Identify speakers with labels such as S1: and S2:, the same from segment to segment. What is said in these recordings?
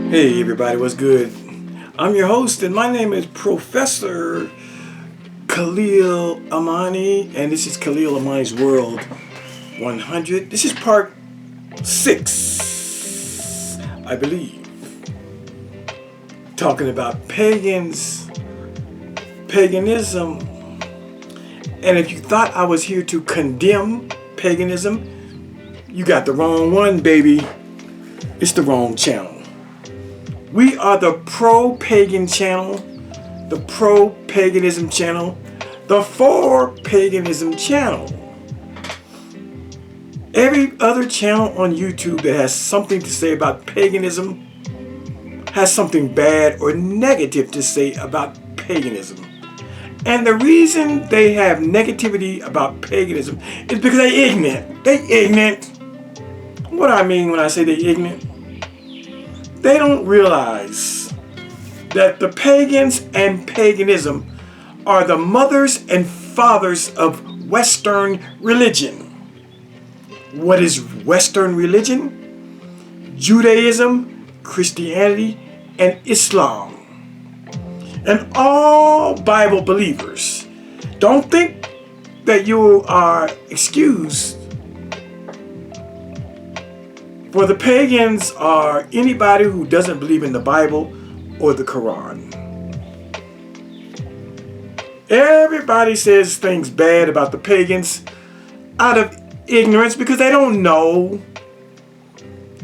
S1: Hey everybody, what's good? I'm your host and my name is Professor Khalil Amani, and this is Khalil Amani's World 100. This is part 6, I believe. Talking about paganism. And if you thought I was here to condemn paganism, you got the wrong one, baby. It's the wrong channel. We are the pro-pagan channel, the pro-paganism channel, the for-paganism channel. Every other channel on YouTube that has something to say about paganism has something bad or negative to say about paganism. And the reason they have negativity about paganism is because they're ignorant. They ignorant. What I mean when I say they're ignorant? They don't realize that the pagans and paganism are the mothers and fathers of Western religion. What is Western religion? Judaism, Christianity, and Islam. And all Bible believers. Don't think that you are excused. For the pagans are anybody who doesn't believe in the Bible or the Quran. Everybody says things bad about the pagans out of ignorance because they don't know.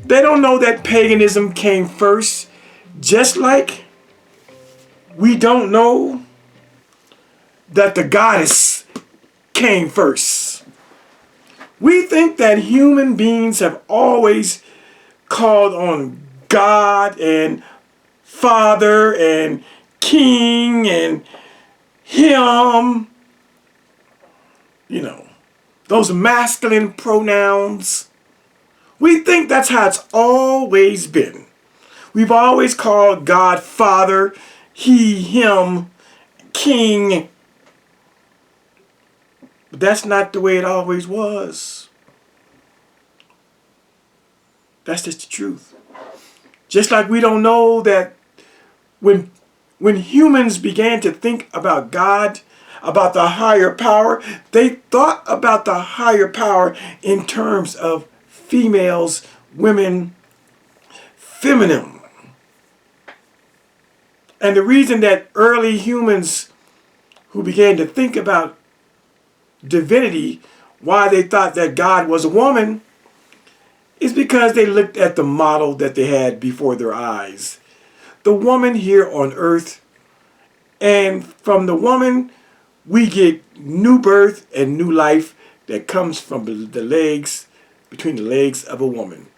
S1: They don't know that paganism came first, just like we don't know that the goddess came first. We think that human beings have always called on God and Father and King and Him. You know, those masculine pronouns. We think that's how it's always been. We've always called God Father, He, Him, King. But that's not the way it always was. That's just the truth. Just like we don't know that when humans began to think about God, about the higher power, they thought about the higher power in terms of females, women, feminine. And the reason that early humans who began to think about divinity, why they thought that God was a woman, is because they looked at the model that they had before their eyes. The woman here on earth, and from the woman we get new birth and new life that comes from the legs, between the legs of a woman.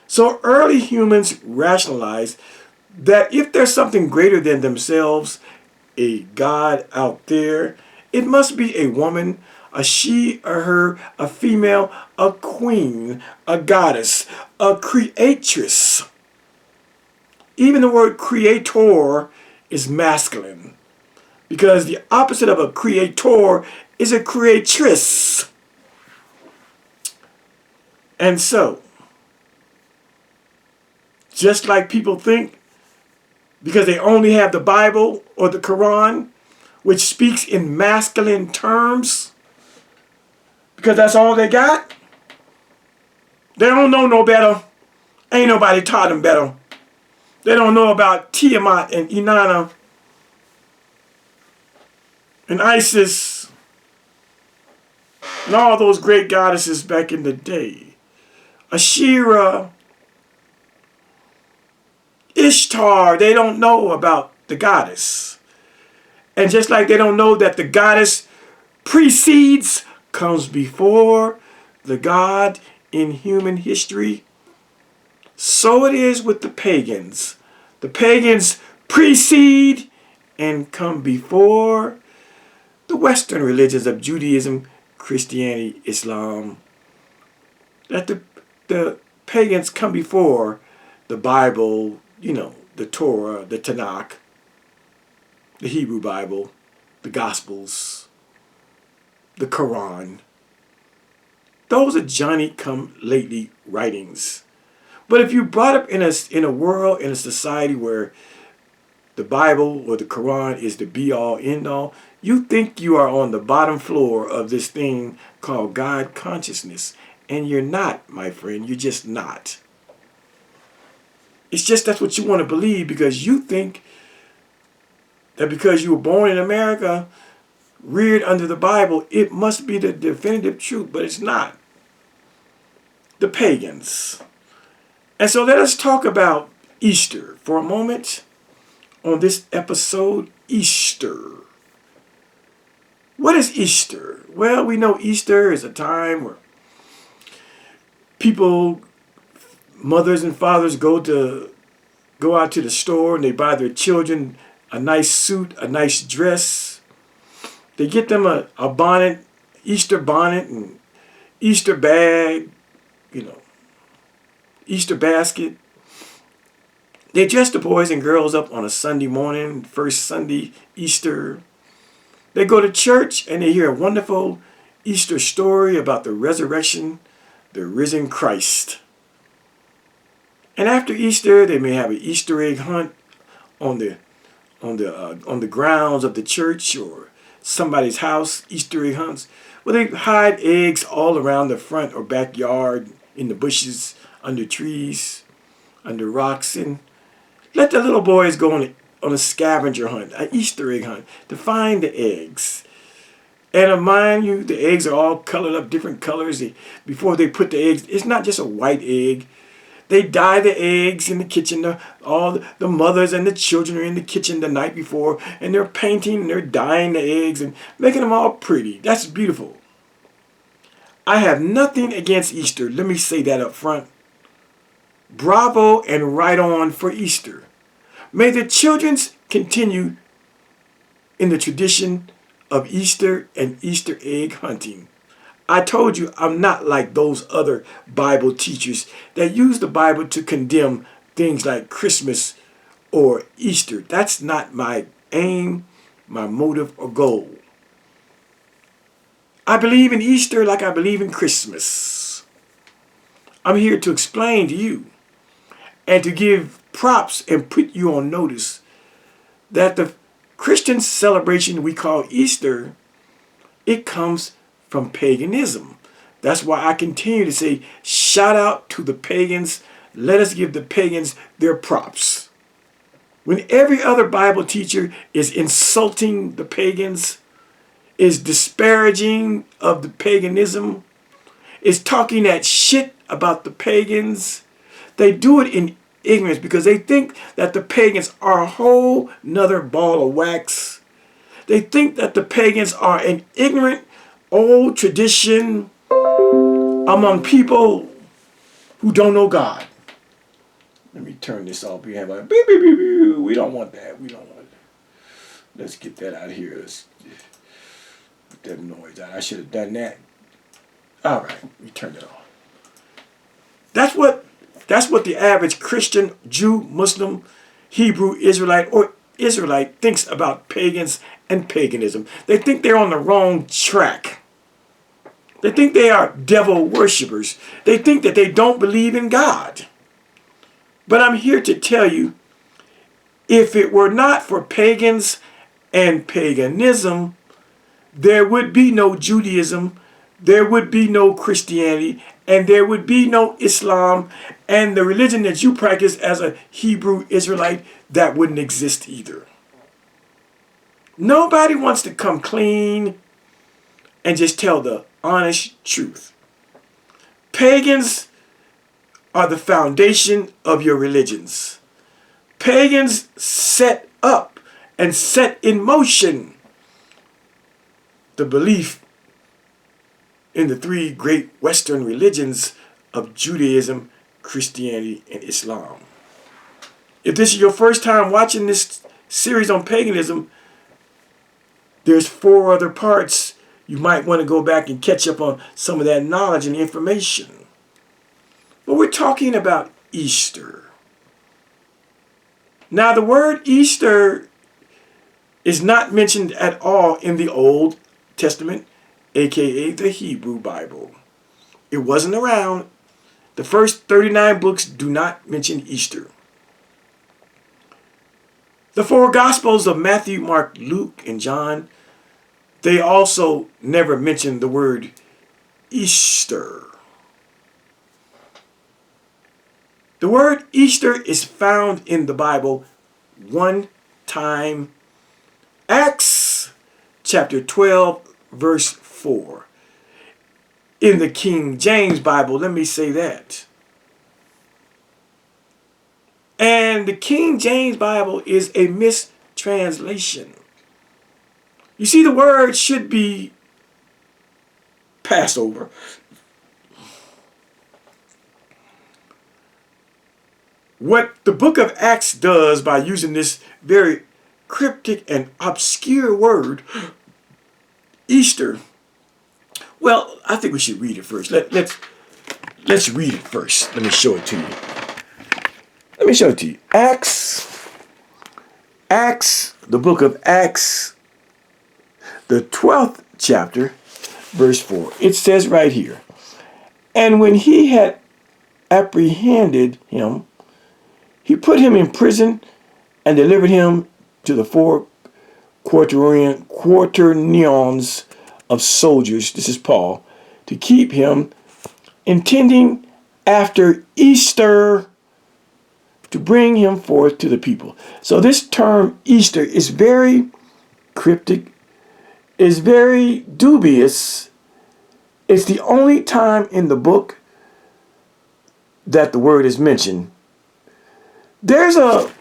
S1: So early humans rationalized that if there's something greater than themselves, a God out there, it must be a woman, a she or her, a female, a queen, a goddess, a creatress. Even the word creator is masculine, because the opposite of a creator is a creatress. And so, just like people think, because they only have the Bible or the Quran, which speaks in masculine terms, because that's all they got, They don't know no better. Ain't nobody taught them better. They don't know about Tiamat and Inanna and Isis and all those great goddesses back in the day. Asherah, Ishtar, they don't know about the goddess. And just like they don't know that the goddess precedes, comes before the God in human history, so it is with the pagans. The pagans precede and come before the Western religions of Judaism, Christianity, Islam. That the pagans come before the Bible, the Torah, the Tanakh, the Hebrew Bible, the Gospels, the Quran. Those are Johnny-come-lately writings. But if you brought up in a world, in a society where the Bible or the Quran is the be-all, end-all, you think you are on the bottom floor of this thing called God consciousness. And you're not, my friend. You're just not. It's just that's what you want to believe because you think that because you were born in America, reared under the Bible, it must be the definitive truth, but it's not. The pagans. And so let us talk about Easter for a moment on this episode, Easter. What is Easter? Well, we know Easter is a time where people, mothers and fathers go out to the store and they buy their children a nice suit, a nice dress. They get them a bonnet, Easter bonnet and Easter bag, Easter basket. They dress the boys and girls up on a Sunday morning, first Sunday, Easter. They go to church and they hear a wonderful Easter story about the resurrection, the risen Christ. And after Easter, they may have an Easter egg hunt on the grounds of the church or somebody's house, Easter egg hunts, where they hide eggs all around the front or backyard, in the bushes, under trees, under rocks, and let the little boys go on a scavenger hunt, an Easter egg hunt, to find the eggs. And mind you, the eggs are all colored up, different colors. Before they put the eggs, it's not just a white egg. They dye the eggs in the kitchen. All the mothers and the children are in the kitchen the night before, and they're painting and they're dyeing the eggs and making them all pretty. That's beautiful. I have nothing against Easter. Let me say that up front. Bravo and right on for Easter. May the children continue in the tradition of Easter and Easter egg hunting. I told you I'm not like those other Bible teachers that use the Bible to condemn things like Christmas or Easter. That's not my aim, my motive, or goal. I believe in Easter like I believe in Christmas. I'm here to explain to you and to give props and put you on notice that the Christian celebration we call Easter, it comes from paganism. That's why I continue to say, shout out to the pagans. Let us give the pagans their props. When every other Bible teacher is insulting the pagans, is disparaging of the paganism, is talking that shit about the pagans, they do it in ignorance because they think that the pagans are a whole nother ball of wax. They think that the pagans are an ignorant old tradition among people who don't know God. Let me turn this off. We have a beep, beep, beep, beep. We don't want that. We don't want that. Let's get that out of here. Let's put that noise out. I should have done that. All right, we turned it off. That's what the average Christian, Jew, Muslim, Hebrew, Israelite thinks about pagans and paganism. They think they're on the wrong track. They think they are devil worshippers. They think that they don't believe in God. But I'm here to tell you, if it were not for pagans and paganism, there would be no Judaism, there would be no Christianity, and there would be no Islam, and the religion that you practice as a Hebrew Israelite, that wouldn't exist either. Nobody wants to come clean and just tell the honest truth. Pagans are the foundation of your religions. Pagans set up and set in motion the belief in the three great Western religions of Judaism, Christianity, and Islam. If this is your first time watching this series on paganism, there's 4 other parts. You might want to go back and catch up on some of that knowledge and information. But we're talking about Easter. Now, the word Easter is not mentioned at all in the Old Testament, aka the Hebrew Bible. It wasn't around. The first 39 books do not mention Easter. The 4 Gospels of Matthew, Mark, Luke, and John, they also never mention the word Easter. The word Easter is found in the Bible one time. Acts chapter 12, verse 4. In the King James Bible, let me say that. And the King James Bible is a mistranslation. You see, the word should be Passover. What the book of Acts does by using this very cryptic and obscure word, Easter, well, I think we should read it first. Let's read it first. Let me show it to you. Let me show it to you. Acts, the book of Acts, the 12th chapter, verse 4. It says right here, and when he had apprehended him, he put him in prison and delivered him to the 4 quaternions of soldiers, this is Paul, to keep him, intending after Easter to bring him forth to the people. So this term Easter is very cryptic, is very dubious. It's the only time in the book that the word is mentioned. There's a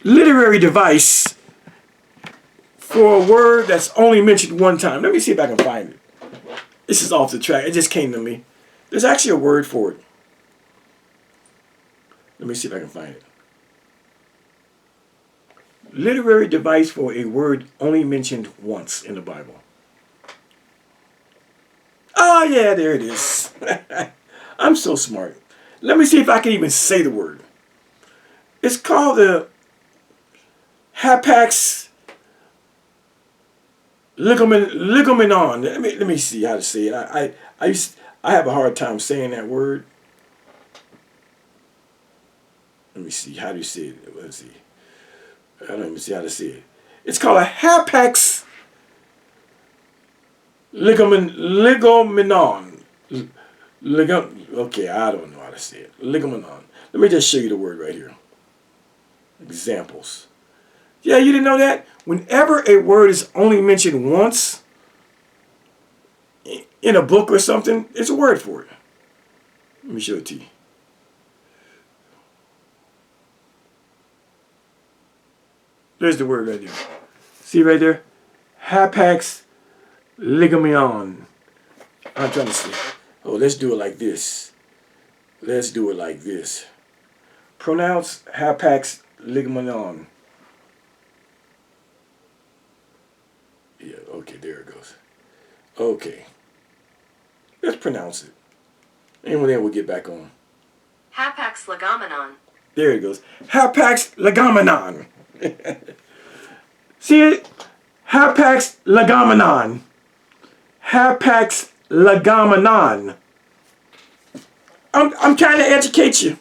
S1: literary device for a word that's only mentioned one time. Let me see if I can find it. This is off the track. It just came to me. There's actually a word for it. Let me see if I can find it. Literary device for a word only mentioned once in the Bible. Oh, yeah, there it is. I'm so smart. Let me see if I can even say the word. It's called the hapax ligamenon. Let me see how to say it. I have a hard time saying that word. Let me see. How do you say it? Let's see. I don't even see how to say it. It's called a hapax ligamenon. Okay, I don't know how to say it. Ligamenon. Let me just show you the word right here. Examples. Yeah, you didn't know that? Whenever a word is only mentioned once in a book or something, there's a word for it. Let me show it to you. There's the word right there. See right there? Hapax ligamenon. I'm trying to see. Oh, let's do it like this. Let's do it like this. Pronounce hapax ligamenon. Yeah, okay, there it goes. Okay. Let's pronounce it. And then we'll get back on.
S2: Hapax ligamenon.
S1: There it goes. Hapax ligamenon. See it? Hapax ligamenon. Hapax ligamenon. I'm trying to educate you.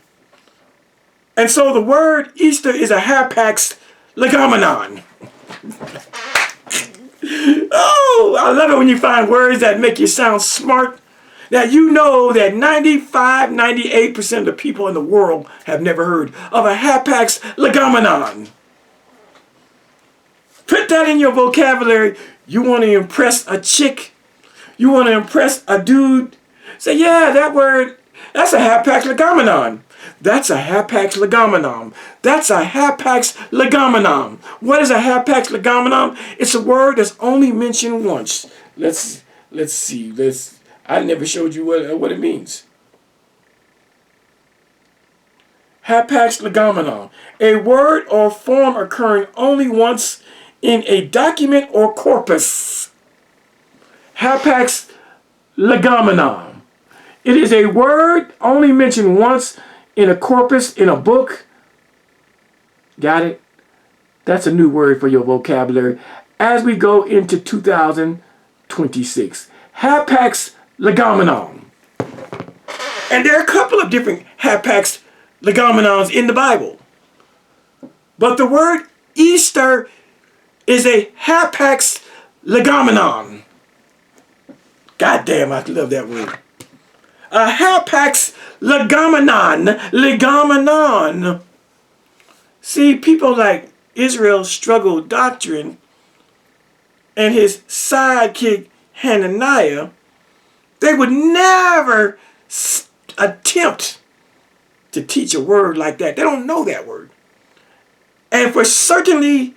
S1: And so the word Easter is a hapax ligamenon. Oh, I love it when you find words that make you sound smart. That you know that 95, 98% of the people in the world have never heard of a hapax legomenon. Put that in your vocabulary. You want to impress a chick. You want to impress a dude. Say, yeah, that word, that's a hapax legomenon. That's a hapax legomenon. That's a hapax legomenon. What is a hapax legomenon? It's a word that's only mentioned once. Let's see. I never showed you what it means. Hapax legomenon. A word or form occurring only once in a document or corpus. Hapax legomenon. It is a word only mentioned once in a corpus, in a book. Got it? That's a new word for your vocabulary as we go into 2026. Hapax legomenon. And there are a couple of different hapax legomenons in the Bible. But the word Easter is a hapax legomenon. God damn, I love that word. A hapax legomenon. Legomenon. See, people like Israel struggle doctrine and his sidekick Hananiah, they would never attempt to teach a word like that. They don't know that word. And for certainly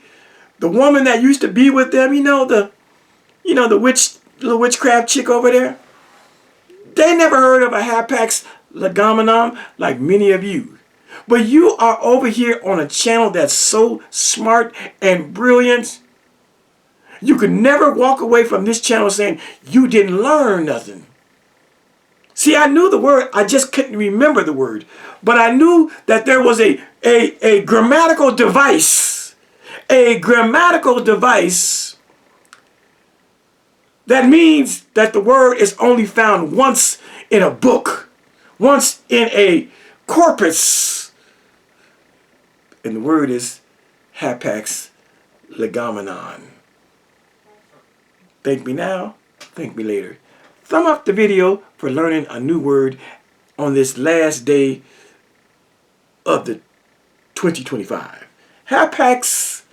S1: the woman that used to be with them, the little witchcraft chick over there, they never heard of a hapax legomenon like many of you. But you are over here on a channel that's so smart and brilliant. You could never walk away from this channel saying you didn't learn nothing. See, I knew the word, I just couldn't remember the word. But I knew that there was a grammatical device. A grammatical device that means that the word is only found once in a book, once in a corpus. And the word is hapax legomenon. Thank me now, thank me later. Thumb up the video for learning a new word on this last day of the 2025. Hapax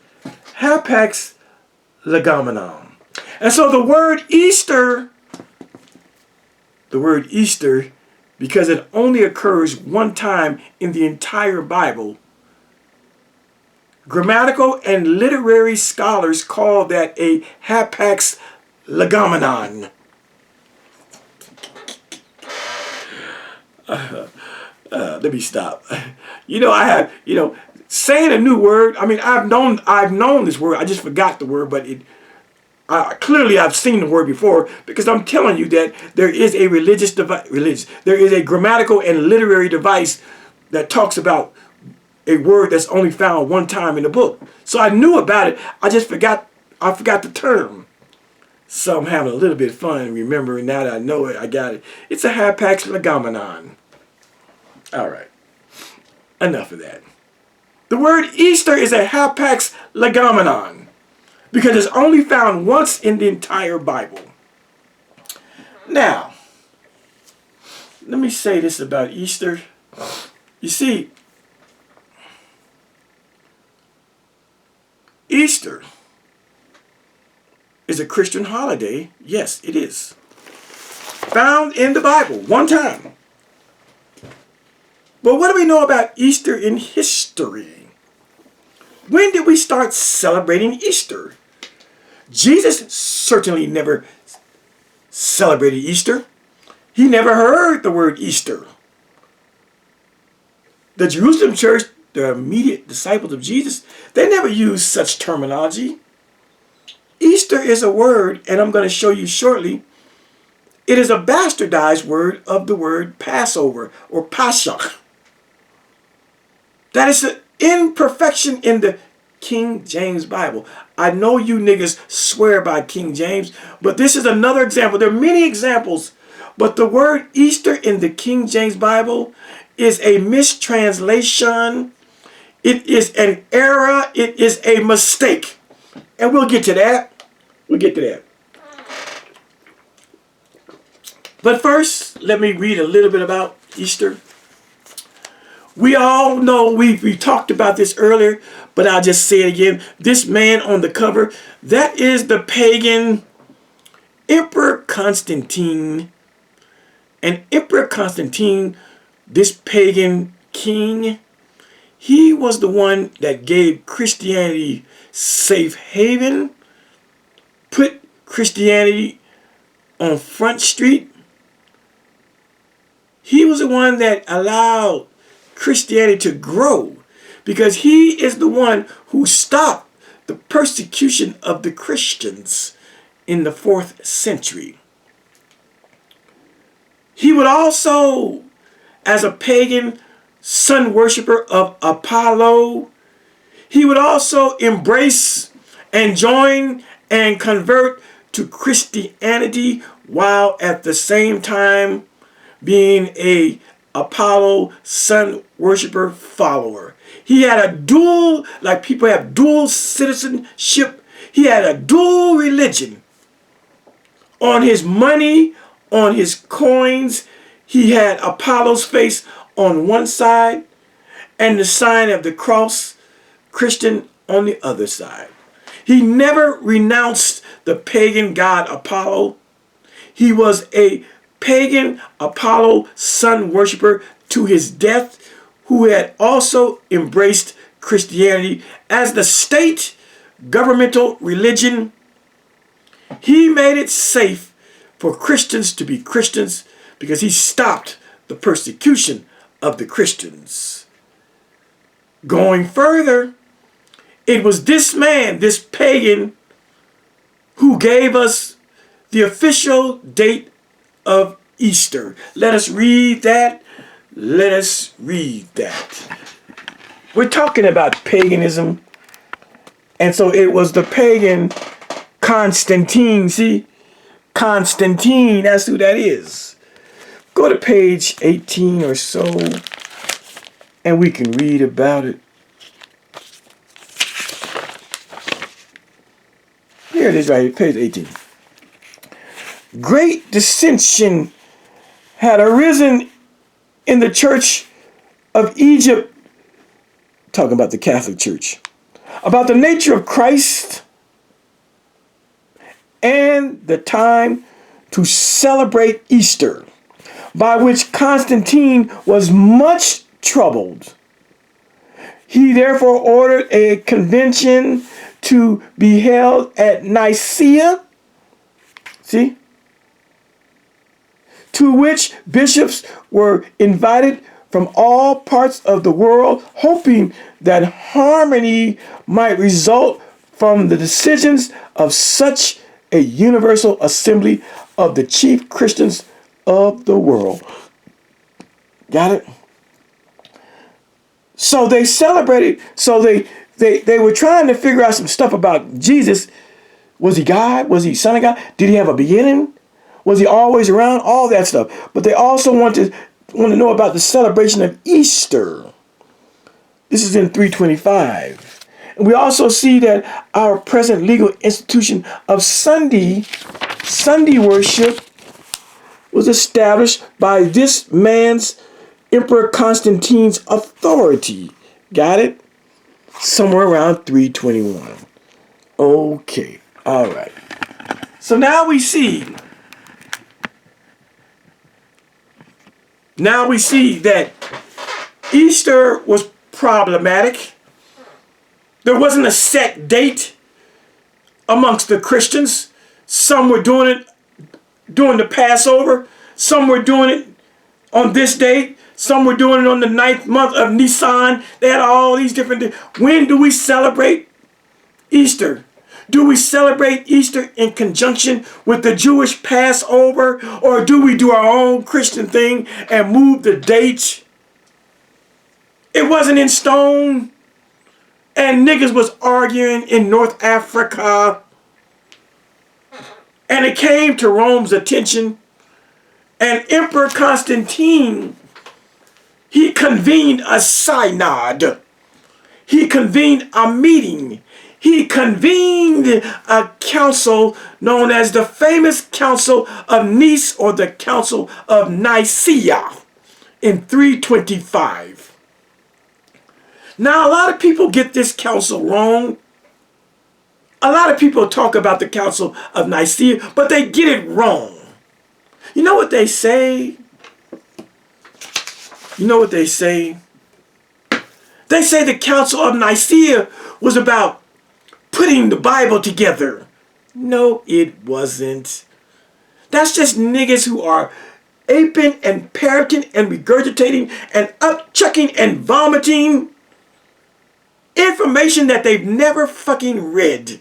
S1: legomenon. And so the word Easter, because it only occurs one time in the entire Bible, grammatical and literary scholars call that a hapax legomenon. Let me stop. Saying a new word. I mean, I've known this word. I just forgot the word, but clearly I've seen the word before, because I'm telling you that there is a religious device. There is a grammatical and literary device that talks about a word that's only found one time in the book. So I knew about it. I just forgot. I forgot the term. So I'm having a little bit of fun remembering now that I know it. I got it. It's a hapax legomenon. All right. Enough of that. The word Easter is a hapax legomenon because it's only found once in the entire Bible. Now, let me say this about Easter. You see, Easter is a Christian holiday. Yes, it is. Found in the Bible, one time. But what do we know about Easter in history? When did we start celebrating Easter? Jesus certainly never celebrated Easter. He never heard the word Easter. The Jerusalem church, the immediate disciples of Jesus, they never used such terminology. Easter is a word, and I'm going to show you shortly. It is a bastardized word of the word Passover or Pascha. That is an imperfection in the King James Bible. I know you niggas swear by King James, but this is another example. There are many examples, but the word Easter in the King James Bible is a mistranslation. It is an error. It is a mistake. And we'll get to that. We'll get to that. But first, let me read a little bit about Easter. We all know, we talked about this earlier, but I'll just say it again. This man on the cover, that is the pagan Emperor Constantine. And Emperor Constantine, this pagan king, he was the one that gave Christianity safe haven, put Christianity on Front Street. He was the one that allowed Christianity to grow, because he is the one who stopped the persecution of the Christians in the 4th century. He would also, as a pagan sun worshiper of Apollo, he would also embrace and join and convert to Christianity while at the same time being a Apollo sun worshiper follower. He had a dual, like people have dual citizenship, he had a dual religion. On his money, on his coins, he had Apollo's face on one side and the sign of the cross, Christian, on the other side. He never renounced the pagan god Apollo. He was a pagan Apollo sun worshiper to his death, who had also embraced Christianity as the state governmental religion. He made it safe for Christians to be Christians because he stopped the persecution of the Christians. Going further, it was this man, this pagan, who gave us the official date of Easter. Let us read that. Let us read that. We're talking about paganism. And so it was the pagan Constantine. See? Constantine, that's who that is. Go to page 18 or so, and we can read about it. Here it is right here, page 18. Great dissension had arisen in the church of Egypt, talking about the Catholic Church, about the nature of Christ and the time to celebrate Easter, by which Constantine was much troubled. He therefore ordered a convention to be held at Nicaea, see, to which bishops were invited from all parts of the world, hoping that harmony might result from the decisions of such a universal assembly of the chief Christians of the world. Got it? So they celebrated, so they were trying to figure out some stuff about Jesus. Was he God? Was he Son of God? Did he have a beginning? Was he always around? All that stuff. But they also want to know about the celebration of Easter. This is in 325. And we also see that our present legal institution of Sunday worship was established by this man's, Emperor Constantine's, authority. Got it? Somewhere around 321. Okay. All right. So now we see that Easter was problematic. There wasn't a set date amongst the Christians. Some were doing it during the Passover. Some were doing it on this date. Some were doing it on the 9th month of Nisan. They had all these different days. When do we celebrate Easter? Do we celebrate Easter in conjunction with the Jewish Passover? Or do we do our own Christian thing and move the dates? It wasn't in stone. And niggas was arguing in North Africa. And it came to Rome's attention. And Emperor Constantine, he convened a synod. He convened a meeting. he convened a council known as the famous Council of Nice, or the Council of Nicaea, in 325. Now, a lot of people get this council wrong. A lot of people talk about the Council of Nicaea, but they get it wrong. You know what they say? You know what they say? They say the Council of Nicaea was about putting the Bible together. No, it wasn't. That's just niggas who are aping and parroting and regurgitating and upchucking and vomiting information that they've never fucking read.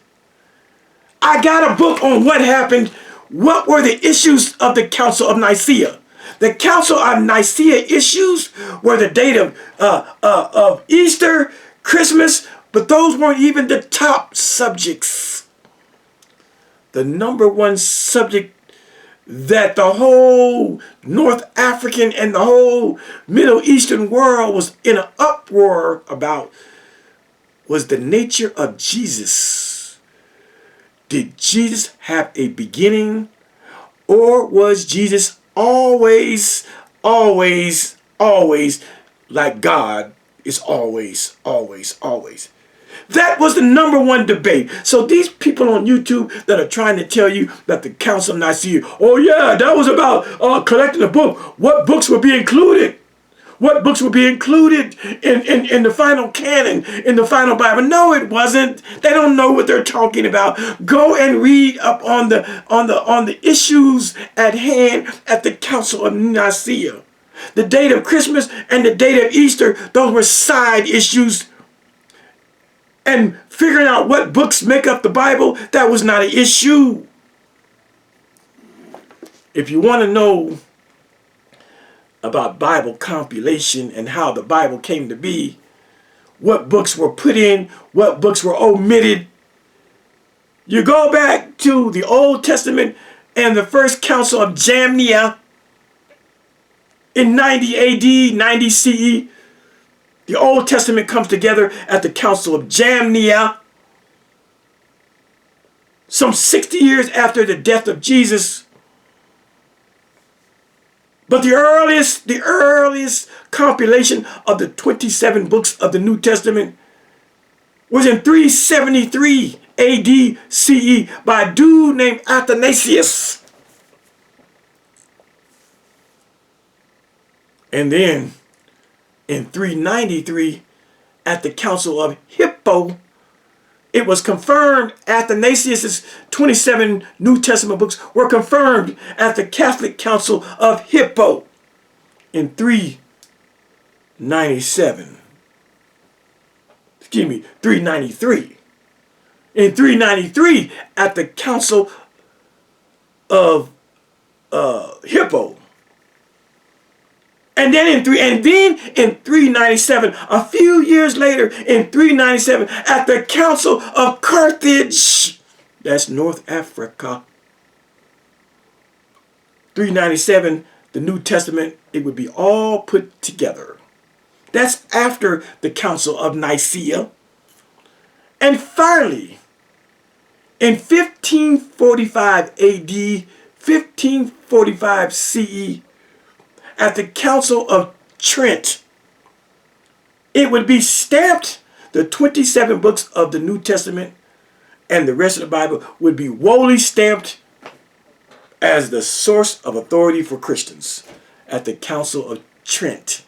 S1: I got a book on what happened. What were the issues of the Council of Nicaea? The Council of Nicaea issues were the date of Easter, Christmas, but those weren't even the top subjects. The number one subject that the whole North African and the whole Middle Eastern world was in an uproar about was the nature of Jesus. Did Jesus have a beginning, or was Jesus always like God is always? That was the number one debate. So these people on YouTube that are trying to tell you that the Council of Nicaea, oh yeah, that was about collecting a book. What books would be included? What books would be included in the final canon, in the final Bible? No, it wasn't. They don't know what they're talking about. Go and read up on the issues at hand at the Council of Nicaea. The date of Christmas and the date of Easter, those were side issues. And figuring out what books make up the Bible, that was not an issue. If you want to know about Bible compilation and how the Bible came to be, what books were put in, what books were omitted, you go back to the Old Testament and the first Council of Jamnia in 90 AD, 90 CE. The Old Testament comes together at the Council of Jamnia, some 60 years after the death of Jesus. But the earliest compilation of the 27 books of the New Testament was in 373 AD CE by a dude named Athanasius. And then in 393 at the Council of Hippo, it was confirmed. Athanasius' 27 New Testament books were confirmed at the Catholic Council of Hippo in 397. Excuse me, 393. In 393 at the Council of Hippo. And then in 397, a few years later, in 397, at the Council of Carthage, that's North Africa. 397, the New Testament, it would be all put together. That's after the Council of Nicaea. And finally, in 1545 AD, 1545 CE, at the Council of Trent, it would be stamped. The 27 books of the New Testament and the rest of the Bible would be wholly stamped as the source of authority for Christians at the Council of Trent.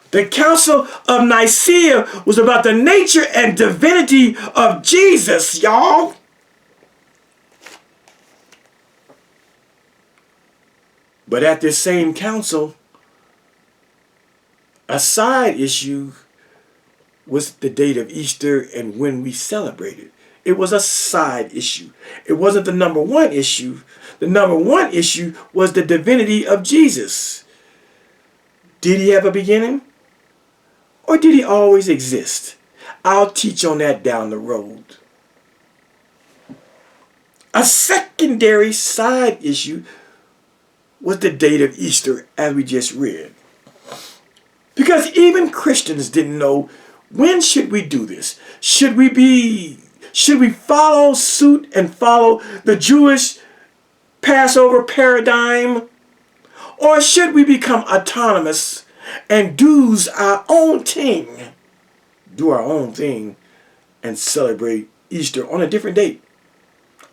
S1: The Council of Nicaea was about the nature and divinity of Jesus, y'all. But at this same council, a side issue was the date of Easter and when we celebrate it. It was a side issue. It wasn't the number one issue. The number one issue was the divinity of Jesus. Did he have a beginning? Or did he always exist? I'll teach on that down the road. A secondary side issue was the date of Easter, as we just read. Because even Christians didn't know When should we do this? Should we follow suit and follow the Jewish Passover paradigm? Or should we become autonomous and do our own thing? Do our own thing and celebrate Easter on a different date.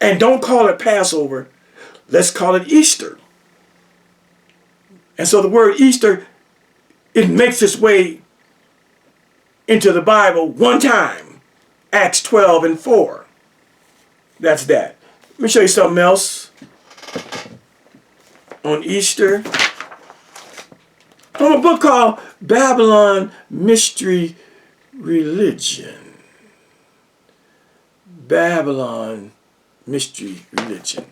S1: And don't call it Passover. Let's call it Easter. And so the word Easter, it makes its way into the Bible one time. Acts 12:4. That's that. Let me show you something else on Easter. From a book called Babylon Mystery Religion. Babylon Mystery Religion.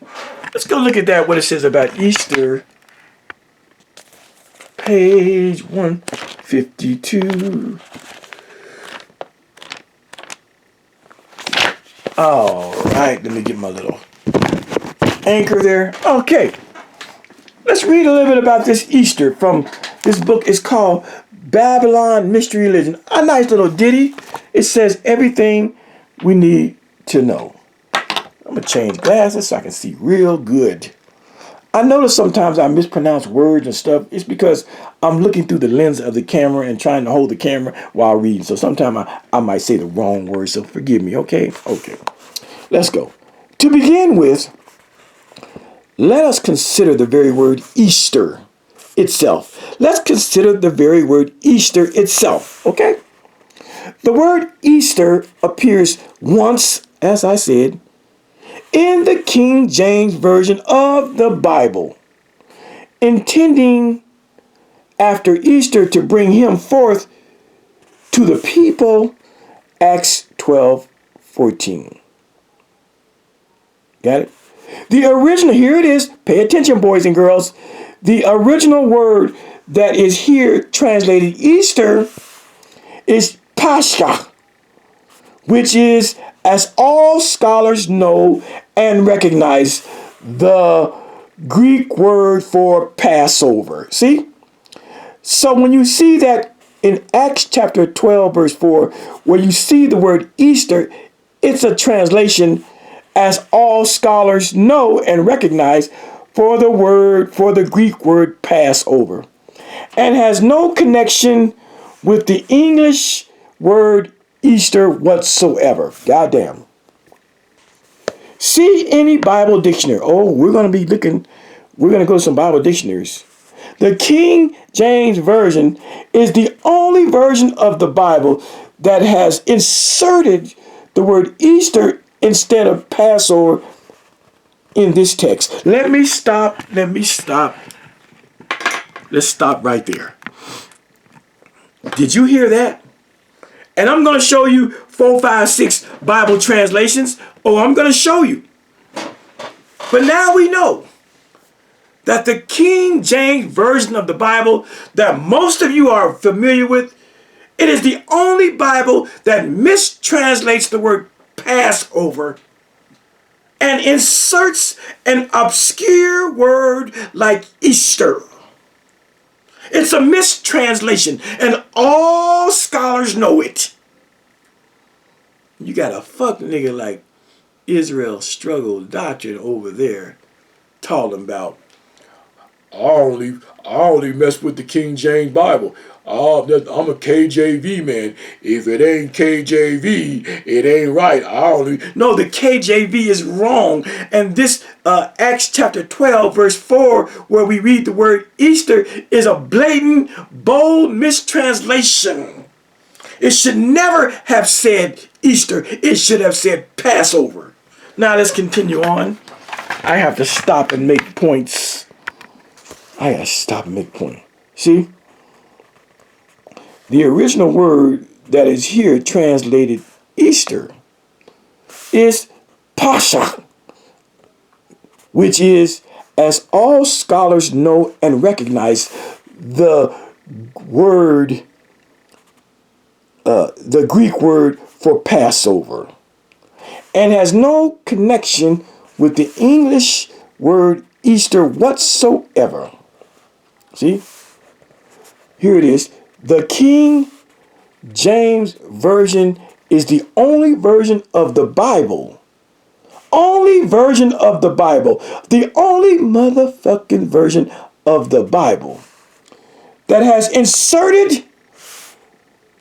S1: Let's go look at that, what it says about Easter. Page 152. All right, let me get my little anchor there. Okay, let's read a little bit about this Easter from this book. It's called Babylon Mystery Religion. A nice little ditty. It says everything we need to know. I'm going to change glasses so I can see real good. I notice sometimes I mispronounce words and stuff. It's because I'm looking through the lens of the camera and trying to hold the camera while reading. So sometimes I might say the wrong word. So forgive me, okay? Okay. Let's go. To begin with, let us consider the very word Easter itself. Let's consider the very word Easter itself, okay? The word Easter appears once, as I said, in the King James Version of the Bible, intending after Easter to bring him forth to the people, Acts 12:14. Got it? The original, here it is, pay attention boys and girls, the original word that is here translated Easter is Pascha, which is, as all scholars know and recognize, the Greek word for Passover. See? So when you see that in Acts chapter 12, verse 4, where you see the word Easter, it's a translation, as all scholars know and recognize, for the Greek word Passover, and has no connection with the English word Easter whatsoever. Goddamn. See any Bible dictionary. Oh, we're going to go to some Bible dictionaries. The King James Version is the only version of the Bible that has inserted the word Easter instead of Passover in this text. Let me stop. Let's stop right there. Did you hear that? And I'm going to show you 4, 5, 6 Bible translations. Oh, I'm going to show you. But now we know that the King James Version of the Bible that most of you are familiar with, it is the only Bible that mistranslates the word Passover and inserts an obscure word like Easter. It's a mistranslation, and all scholars know it. You got a fuck nigga like Israel Struggle Doctrine over there talking about, I only mess with the King James Bible. I'm a KJV man. If it ain't KJV, it ain't right. No, the KJV is wrong. And this Acts chapter 12, verse 4, where we read the word Easter, is a blatant, bold mistranslation. It should never have said Easter. It should have said Passover. Now let's continue on. I have to stop and make points. See? The original word that is here translated Easter is Pascha, which is, as all scholars know and recognize, the Greek word for Passover, and has no connection with the English word Easter whatsoever. See? Here it is. The King James Version is the only version of the Bible. Only version of the Bible. The only motherfucking version of the Bible that has inserted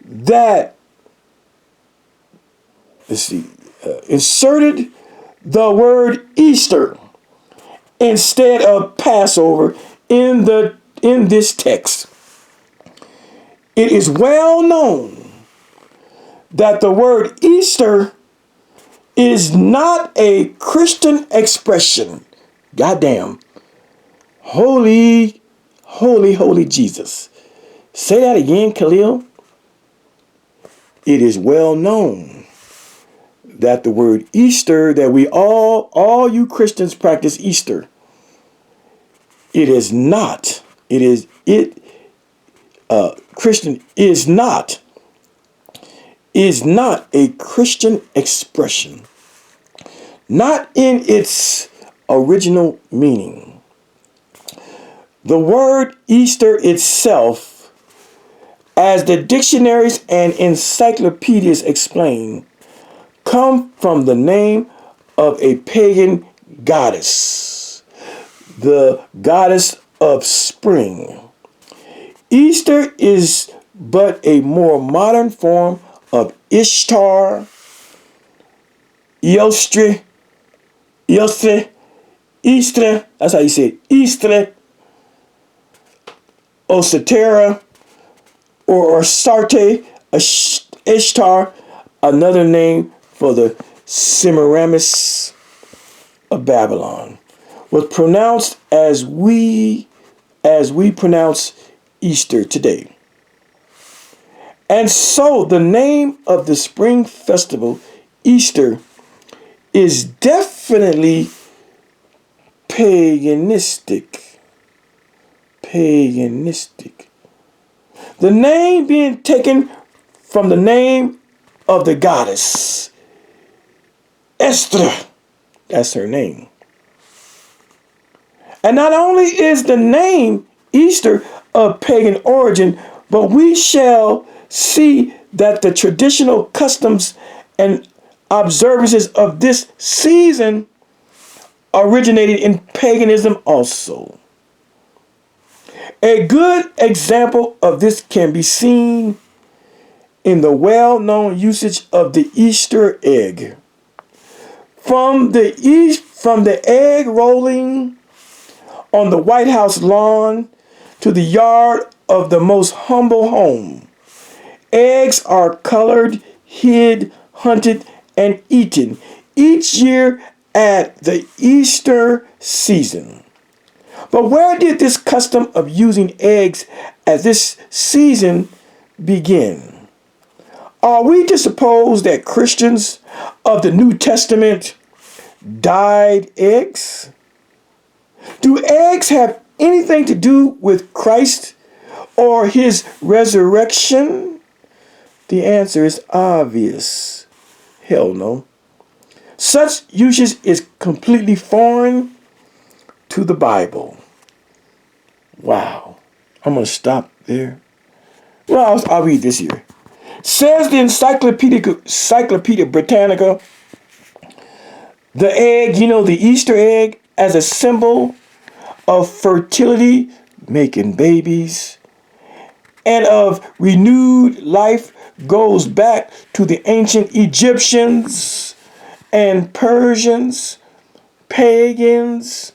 S1: that, inserted the word Easter instead of Passover in this text. It is well known that the word Easter is not a Christian expression. Goddamn. Holy, holy, holy Jesus. Say that again, Khalil. It is well known that the word Easter, that we all you Christians practice Easter. Christian is not a Christian expression. Not in its original meaning. The word Easter itself, as the dictionaries and encyclopedias explain, come from the name of a pagan goddess, the goddess of spring. Easter is but a more modern form of Ishtar, Eostre, that's how you say it, Eostre, Osatera, or Sarte, Ishtar, another name for the Semiramis of Babylon, was pronounced as we pronounce Easter today. And so the name of the spring festival, Easter, is definitely paganistic. The name being taken from the name of the goddess, Eostre. That's her name. And not only is the name Easter of pagan origin, but we shall see that the traditional customs and observances of this season originated in paganism also. A good example of this can be seen in the well-known usage of the Easter egg. From the egg rolling on the White House lawn to the yard of the most humble home, eggs are colored, hid, hunted, and eaten each year at the Easter season. But where did this custom of using eggs at this season begin? Are we to suppose that Christians of the New Testament dyed eggs? Do eggs have anything to do with Christ or his resurrection? The answer is obvious. Hell no. Such usage is completely foreign to the Bible. Wow. I'm going to stop there. Well, I'll read this here. Says the Encyclopedia Britannica, the egg, the Easter egg, as a symbol of fertility, making babies, and of renewed life, goes back to the ancient Egyptians and Persians, pagans,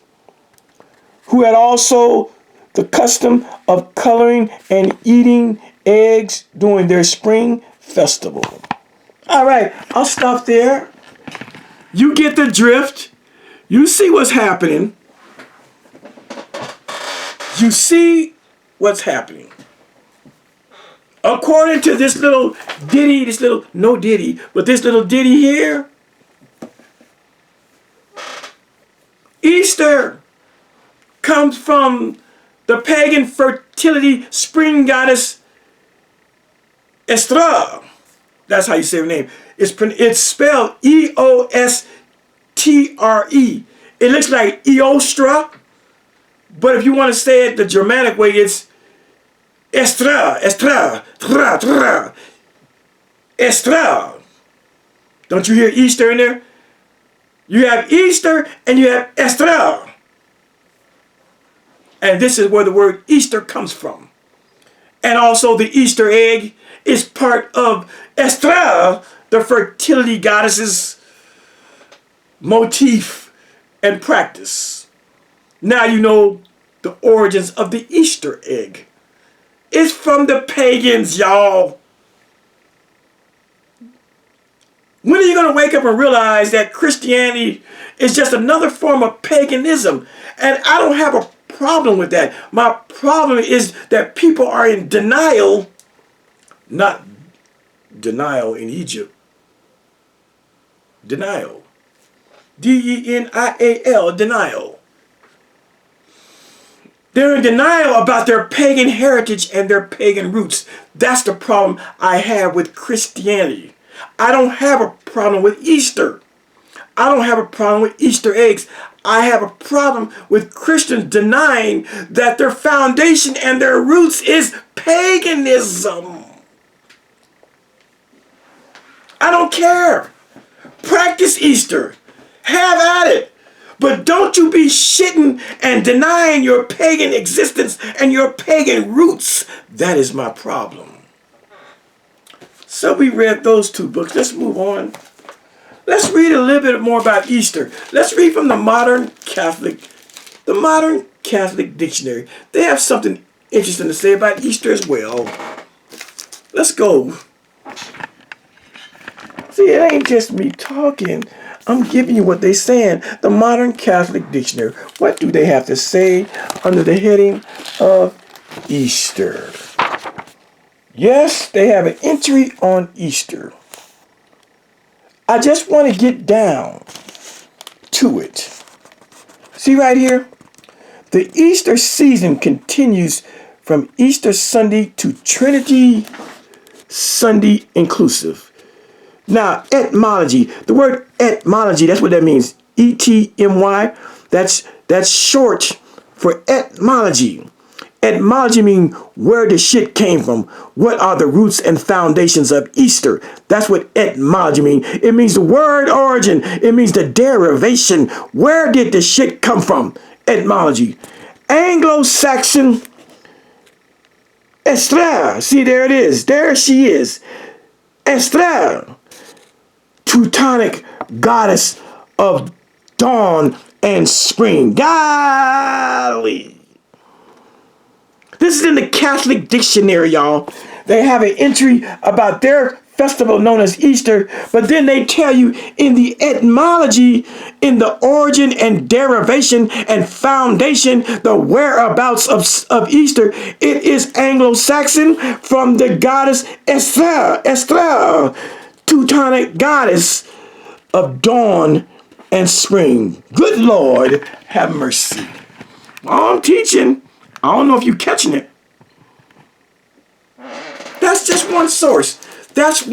S1: who had also the custom of coloring and eating eggs during their spring festival. All right, I'll stop there. You get the drift. You see what's happening. You see what's happening. According to this little ditty, this little ditty here, Easter comes from the pagan fertility spring goddess Eostre. That's how you say her name. It's spelled Eostre. It looks like Eostre, but if you want to say it the Germanic way, it's Eostre. Eostre. Don't you hear Easter in there? You have Easter and you have Eostre. And this is where the word Easter comes from. And also the Easter egg is part of Eostre, the fertility goddess's motif and practice. Now you know the origins of the Easter egg. It's from the pagans, y'all. When are you going to wake up and realize that Christianity is just another form of paganism? And I don't have a problem with that. My problem is that people are in denial, not denial in Egypt. Denial. D-E-N-I-A-L, denial. They're in denial about their pagan heritage and their pagan roots. That's the problem I have with Christianity. I don't have a problem with Easter. I don't have a problem with Easter eggs. I have a problem with Christians denying that their foundation and their roots is paganism. I don't care. Practice Easter. Have at it. But don't you be shitting and denying your pagan existence and your pagan roots. That is my problem. So we read those two books. Let's move on. Let's read a little bit more about Easter. Let's read from the Modern Catholic Dictionary. They have something interesting to say about Easter as well. Let's go. See, it ain't just me talking. I'm giving you what they're saying. The Modern Catholic Dictionary. What do they have to say under the heading of Easter? Yes, they have an entry on Easter. I just want to get down to it. See right here? The Easter season continues from Easter Sunday to Trinity Sunday inclusive. Now, etymology. The word etymology, that's what that means. E-T-M-Y. That's short for etymology. Etymology means where the shit came from. What are the roots and foundations of Easter? That's what etymology means. It means the word origin. It means the derivation. Where did the shit come from? Etymology. Anglo-Saxon Eostre. See, there it is. There she is. Eostre. Teutonic goddess of dawn and spring. Golly. This is in the Catholic Dictionary, y'all. They have an entry about their festival known as Easter, but then they tell you in the etymology, in the origin and derivation and foundation, the whereabouts of Easter, it is Anglo-Saxon from the goddess Eostre, Teutonic goddess of dawn and spring. Good Lord, have mercy. I'm teaching. I don't know if you're catching it. That's just one source. That's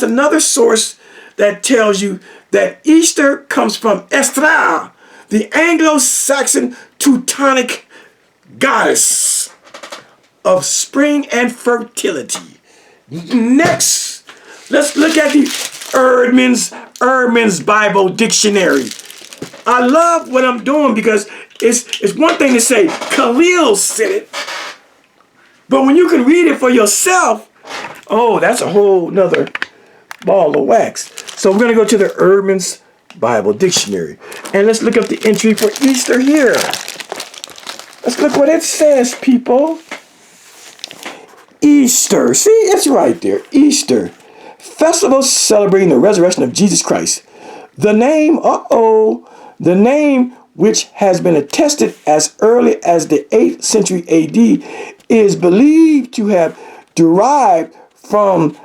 S1: another source that tells you that Easter comes from Eostre, the Anglo-Saxon Teutonic goddess of spring and fertility. Next, let's look at the Eerdmans Bible Dictionary. I love what I'm doing because it's one thing to say Khalil said it, but when you can read it for yourself, oh, that's a whole nother ball of wax. So we're going to go to the Eerdmans Bible Dictionary, and let's look up the entry for Easter here. Let's look what it says, people. Easter. See, it's right there. Easter. Festival celebrating the resurrection of Jesus Christ. The name which has been attested as early as the 8th century AD, is believed to have derived from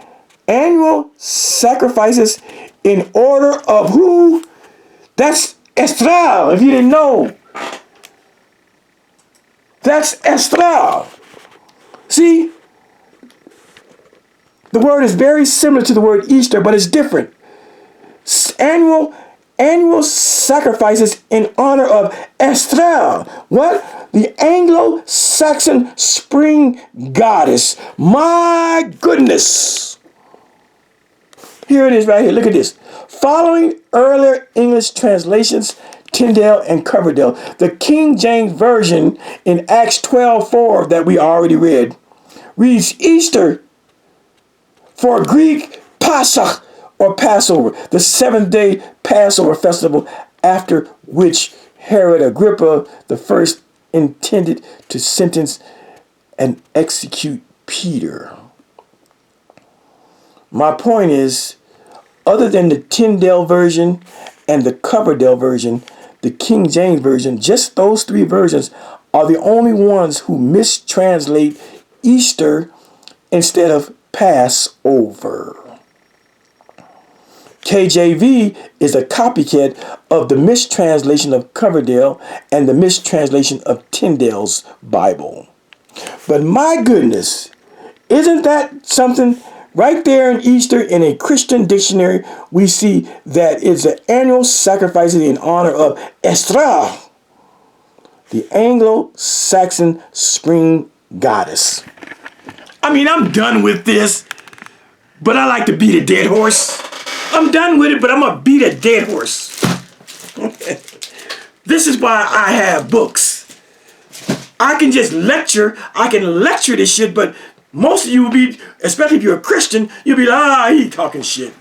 S1: annual sacrifices in order of who? That's Eostre, if you didn't know. That's Eostre. See? The word is very similar to the word Easter, but it's different. Annual sacrifices in honor of Eostre. What? The Anglo-Saxon spring goddess. My goodness. Here it is right here. Look at this. Following earlier English translations, Tyndale and Coverdale, the King James Version in Acts 12:4 that we already read reads Easter for Greek Pascha or Passover, the seventh-day Passover festival after which Herod Agrippa the first intended to sentence and execute Peter. My point is, other than the Tyndale version and the Coverdale version, the King James Version, just those three versions are the only ones who mistranslate Easter instead of Passover. KJV is a copycat of the mistranslation of Coverdale and the mistranslation of Tyndale's Bible. But my goodness, isn't that something? Right there in Easter, in a Christian dictionary, we see that it's an annual sacrifice in honor of Eostre, the Anglo-Saxon spring goddess. I mean, I'm done with this, but I like to beat a dead horse. I'm done with it, but I'm going to beat a dead horse. This is why I have books. I can just lecture. I can lecture this shit, but most of you will be, especially if you're a Christian, you'll be like, he talking shit.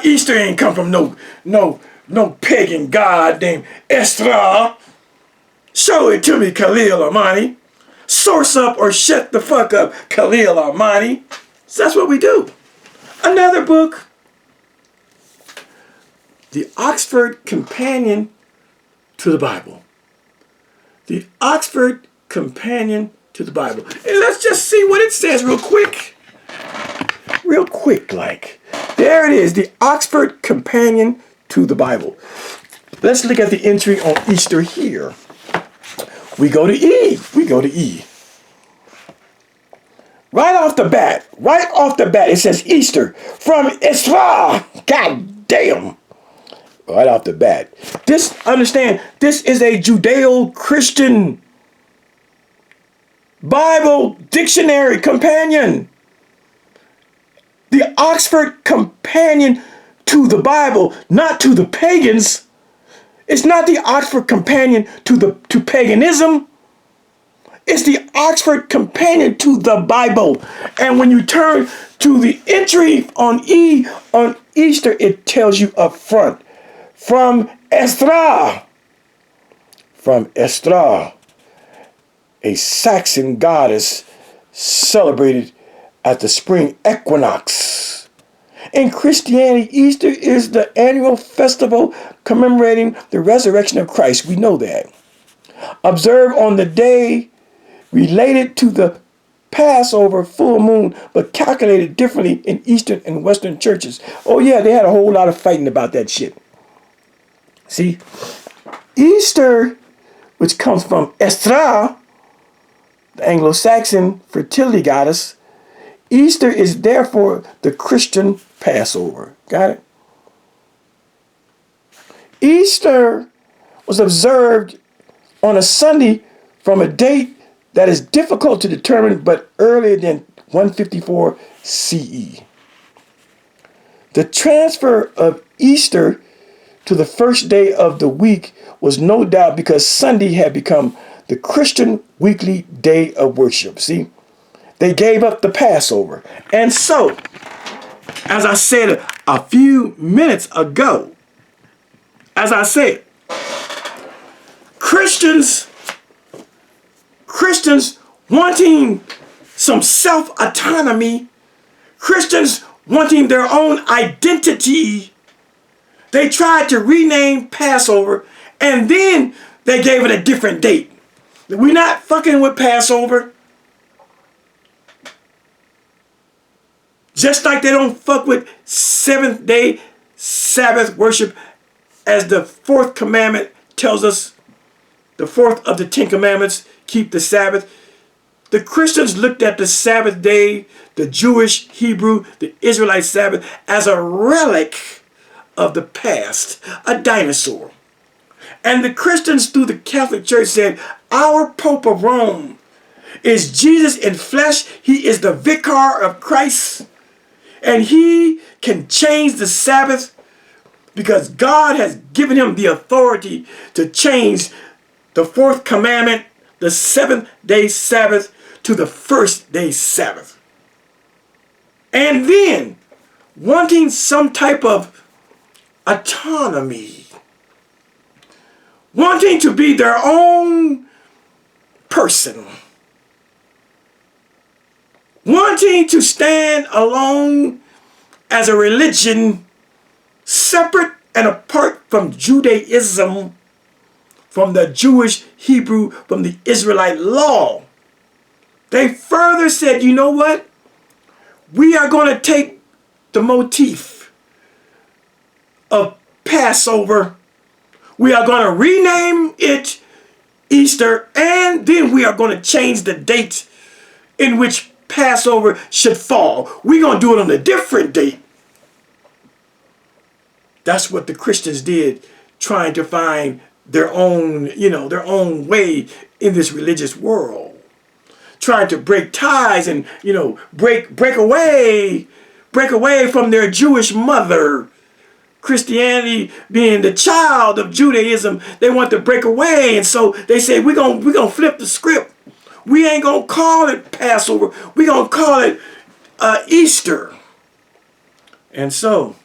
S1: Easter ain't come from no pagan god named Eostre. Show it to me, Khalil Amani. Source up or shut the fuck up, Khalil Amani. So that's what we do. Another book. The Oxford Companion to the Bible. The Oxford Companion to the Bible. And let's just see what it says real quick. Real quick, like. There it is, the Oxford Companion to the Bible. Let's look at the entry on Easter here. We go to E. We go to E. Right off the bat, it says Easter from Eostre. God damn. Right off the bat. Understand, this is a Judeo-Christian Bible dictionary companion. The Oxford Companion to the Bible, not to the pagans. It's not the Oxford Companion to paganism. It's the Oxford Companion to the Bible. And when you turn to the entry on E on Easter, it tells you up front, from Eostre. From Eostre, a Saxon goddess celebrated at the spring equinox. In Christianity, Easter is the annual festival commemorating the resurrection of Christ. We know that. Observed on the day related to the Passover full moon, but calculated differently in Eastern and Western churches. Oh yeah, they had a whole lot of fighting about that shit. See, Easter, which comes from Eostre, the Anglo-Saxon fertility goddess, Easter is therefore the Christian Passover. Got it? Easter was observed on a Sunday from a date that is difficult to determine, but earlier than 154 CE. The transfer of Easter to the first day of the week was no doubt because Sunday had become the Christian weekly day of worship. See, they gave up the Passover. And so, as I said a few minutes ago, as I said, Christians wanting some self-autonomy, Christians wanting their own identity, they tried to rename Passover and then they gave it a different date. We're not fucking with Passover. Just like they don't fuck with seventh day Sabbath worship, as the fourth commandment tells us, the fourth of the 10 commandments, keep the Sabbath. The Christians looked at the Sabbath day, the Jewish, Hebrew, the Israelite Sabbath, as a relic of the past, a dinosaur. And the Christians through the Catholic Church said, our Pope of Rome is Jesus in flesh. He is the vicar of Christ. And he can change the Sabbath because God has given him the authority to change the fourth commandment, the seventh-day Sabbath, to the first-day Sabbath. And then, wanting some type of autonomy, wanting to be their own person, wanting to stand alone as a religion separate and apart from Judaism, from the Jewish Hebrew, from the Israelite law. They further said, you know what? We are going to take the motif of Passover. We are going to rename it Easter, and then we are going to change the date in which Passover should fall. We're going to do it on a different date. That's what the Christians did, trying to find their own, their own way in this religious world. Trying to break ties and, break away from their Jewish mother. Christianity being the child of Judaism, they want to break away, and so they say we're gonna flip the script. We ain't gonna call it Passover. We're gonna call it Easter. And so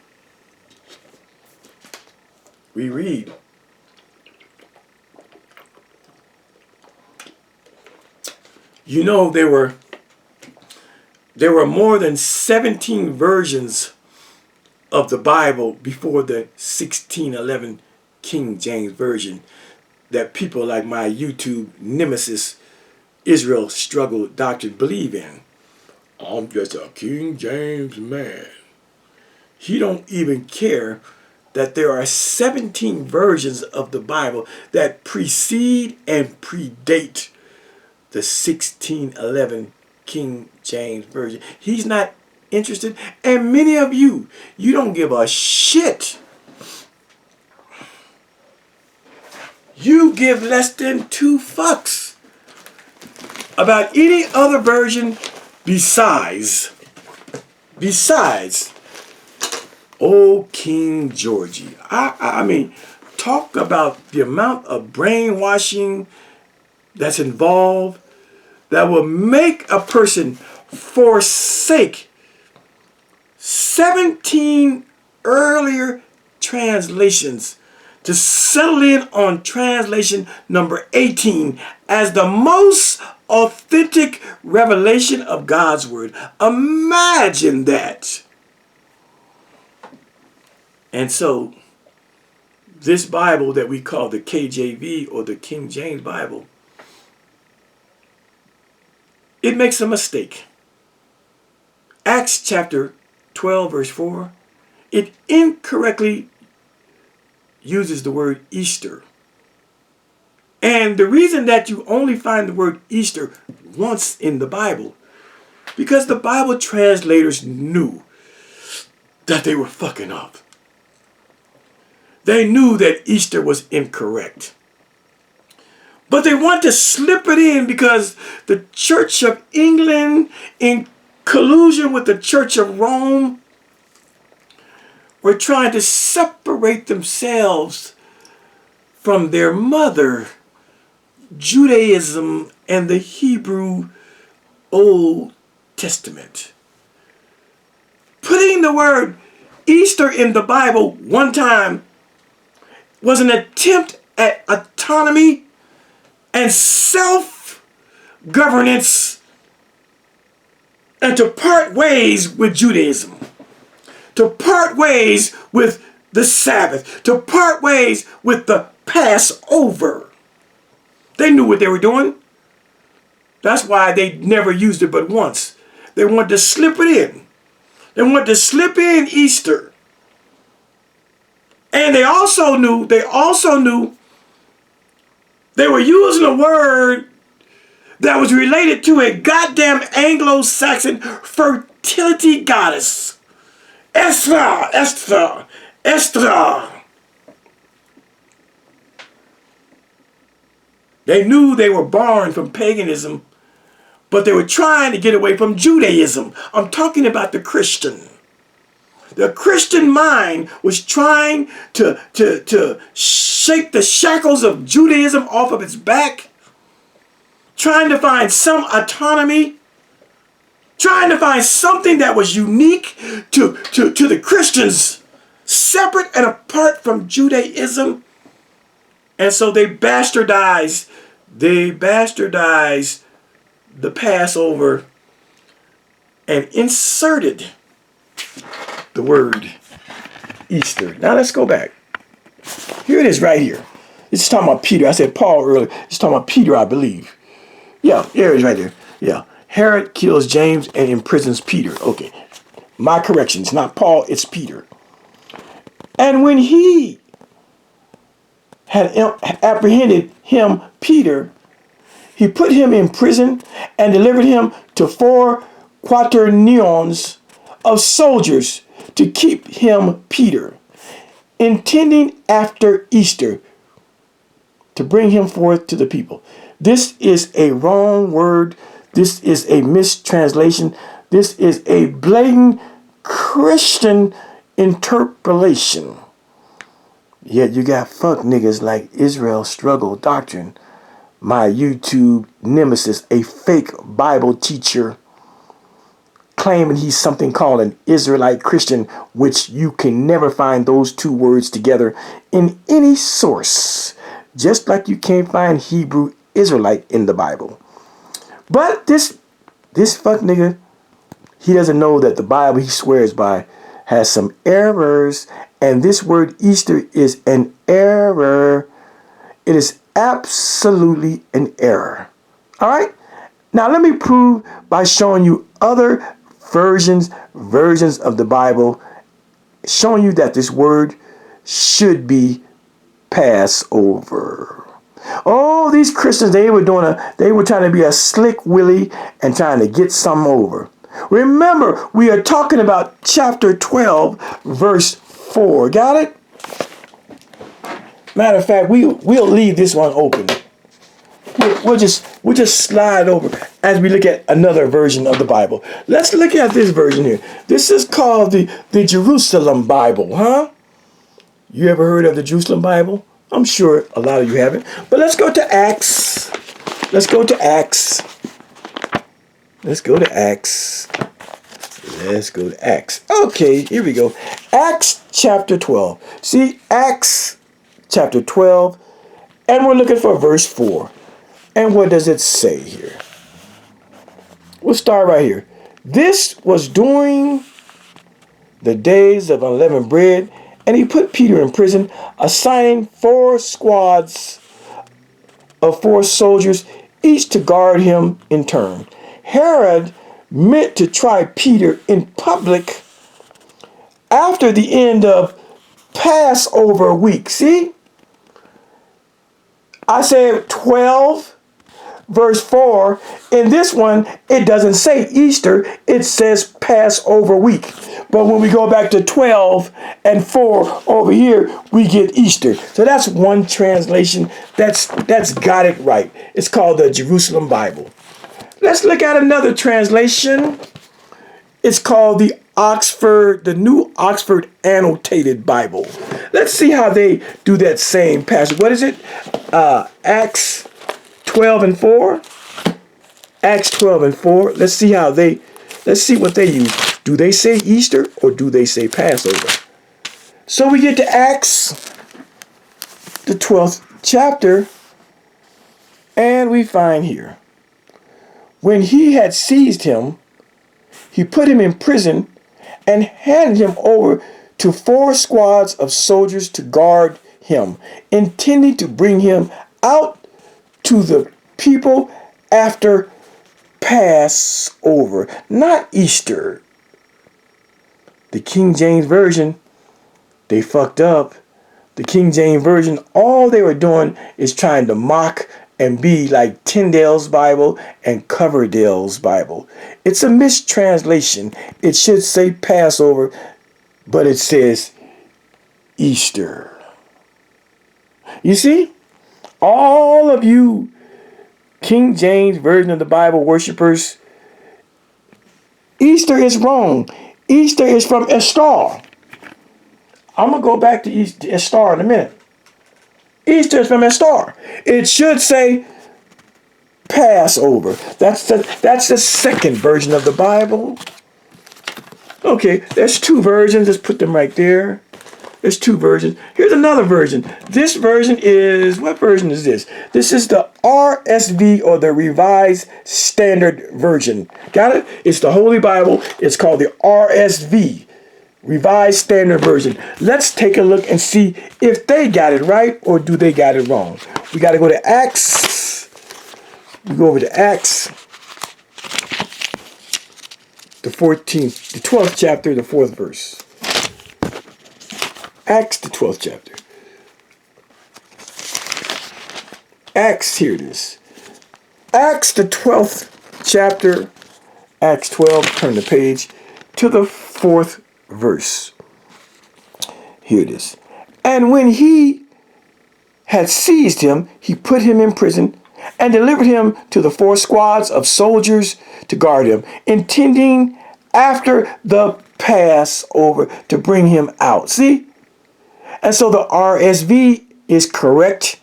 S1: we read, there were more than 17 versions of the Bible before the 1611 King James Version that people like my YouTube nemesis Israel Struggle Doctrine believe in. I'm just a King James man. He don't even care that there are 17 versions of the Bible that precede and predate the 1611 King James Version. He's not interested, and many of you don't give a shit. You give less than 2 fucks about any other version besides old King Georgie. I mean, talk about the amount of brainwashing that's involved that will make a person forsake 17 earlier translations to settle in on translation number 18 as the most authentic revelation of God's word. Imagine that. And so this Bible that we call the KJV or the King James Bible, it makes a mistake. Acts chapter 12 verse 4, it incorrectly uses the word Easter. And the reason that you only find the word Easter once in the Bible, because the Bible translators knew that they were fucking up. They knew that Easter was incorrect. But they want to slip it in because the Church of England, in collusion with the Church of Rome, were trying to separate themselves from their mother, Judaism, and the Hebrew Old Testament. Putting the word Easter in the Bible one time was an attempt at autonomy and self-governance, and to part ways with Judaism, to part ways with the Sabbath, to part ways with the Passover. They knew what they were doing. That's why they never used it but once. They wanted to slip it in. They wanted to slip in Easter. And they also knew they were using a word that was related to a goddamn Anglo-Saxon fertility goddess. Eostre. They knew they were born from paganism, but they were trying to get away from Judaism. I'm talking about the Christian. The Christian mind was trying to shake the shackles of Judaism off of its back, trying to find some autonomy, trying to find something that was unique to the Christians, separate and apart from Judaism. And so they bastardized the Passover and inserted the word Easter. Now let's go back. Here it is right here. It's talking about Peter. I said Paul earlier. It's talking about Peter, I believe. Yeah, here it is right there. Yeah. Herod kills James and imprisons Peter. Okay. My correction. It's not Paul, it's Peter. And when he had apprehended him, Peter, he put him in prison and delivered him to 4 quaternions of soldiers to keep him, Peter, intending after Easter to bring him forth to the people. This is a wrong word. This is a mistranslation. This is a blatant Christian interpolation. Yet you got fuck niggas like Israel Struggle Doctrine, my YouTube nemesis, a fake Bible teacher, claiming he's something called an Israelite Christian, which you can never find those two words together in any source, just like you can't find Hebrew Israelite in the Bible. But this fuck nigga, he doesn't know that the Bible he swears by has some errors, and this word Easter is an error. It is absolutely an error. All right? Now let me prove by showing you other versions of the Bible, showing you that this word should be Passover. Oh, these Christians, they were trying to be a slick Willie and trying to get some over. Remember, we are talking about chapter 12, verse 4. Got it? Matter of fact, we'll leave this one open. We'll just slide over as we look at another version of the Bible. Let's look at this version here. This is called the Jerusalem Bible, huh? You ever heard of the Jerusalem Bible? I'm sure a lot of you haven't. But let's go to Acts. Let's go to Acts. Okay, here we go. Acts chapter 12. See, Acts chapter 12. And we're looking for verse 4. And what does it say here? We'll start right here. This was during the days of unleavened bread, and he put Peter in prison, assigning 4 squads of 4 soldiers, each to guard him in turn. Herod meant to try Peter in public after the end of Passover week. See? I said 12. Verse 4, in this one, it doesn't say Easter, it says Passover week. But when we go back to 12 and 4 over here, we get Easter. So that's one translation that's got it right. It's called the Jerusalem Bible. Let's look at another translation. It's called the New Oxford Annotated Bible. Let's see how they do that same passage. What is it? Acts 12 and 4. Acts 12 and 4. Let's see what they use. Do they say Easter or do they say Passover? So we get to Acts, the 12th chapter, and we find here. When he had seized him, he put him in prison and handed him over to 4 squads of soldiers to guard him, intending to bring him out to the people after Passover, not Easter. The King James Version, they fucked up. The King James Version, all they were doing is trying to mock and be like Tyndale's Bible and Coverdale's Bible. It's a mistranslation. It should say Passover, but it says Easter. You see? All of you King James Version of the Bible worshipers, Easter is wrong. Easter is from Eostre. I'm going to go back to Eostre in a minute. Easter is from Eostre. It should say Passover. That's the second version of the Bible. Okay, there's two versions. Let's put them right there. There's two versions. Here's another version. This version is, what version is this? This is the RSV, or the Revised Standard Version. Got it? It's the Holy Bible. It's called the RSV, Revised Standard Version. Let's take a look and see if they got it right or do they got it wrong. We got to go to Acts. We go over to Acts, the 12th chapter, the 4th verse. Acts, the 12th chapter. Acts, here it is. Acts, the 12th chapter. Acts 12, turn the page to the 4th verse. Here it is. And when he had seized him, he put him in prison and delivered him to the 4 squads of soldiers to guard him, intending after the Passover to bring him out. See? And so the RSV is correct,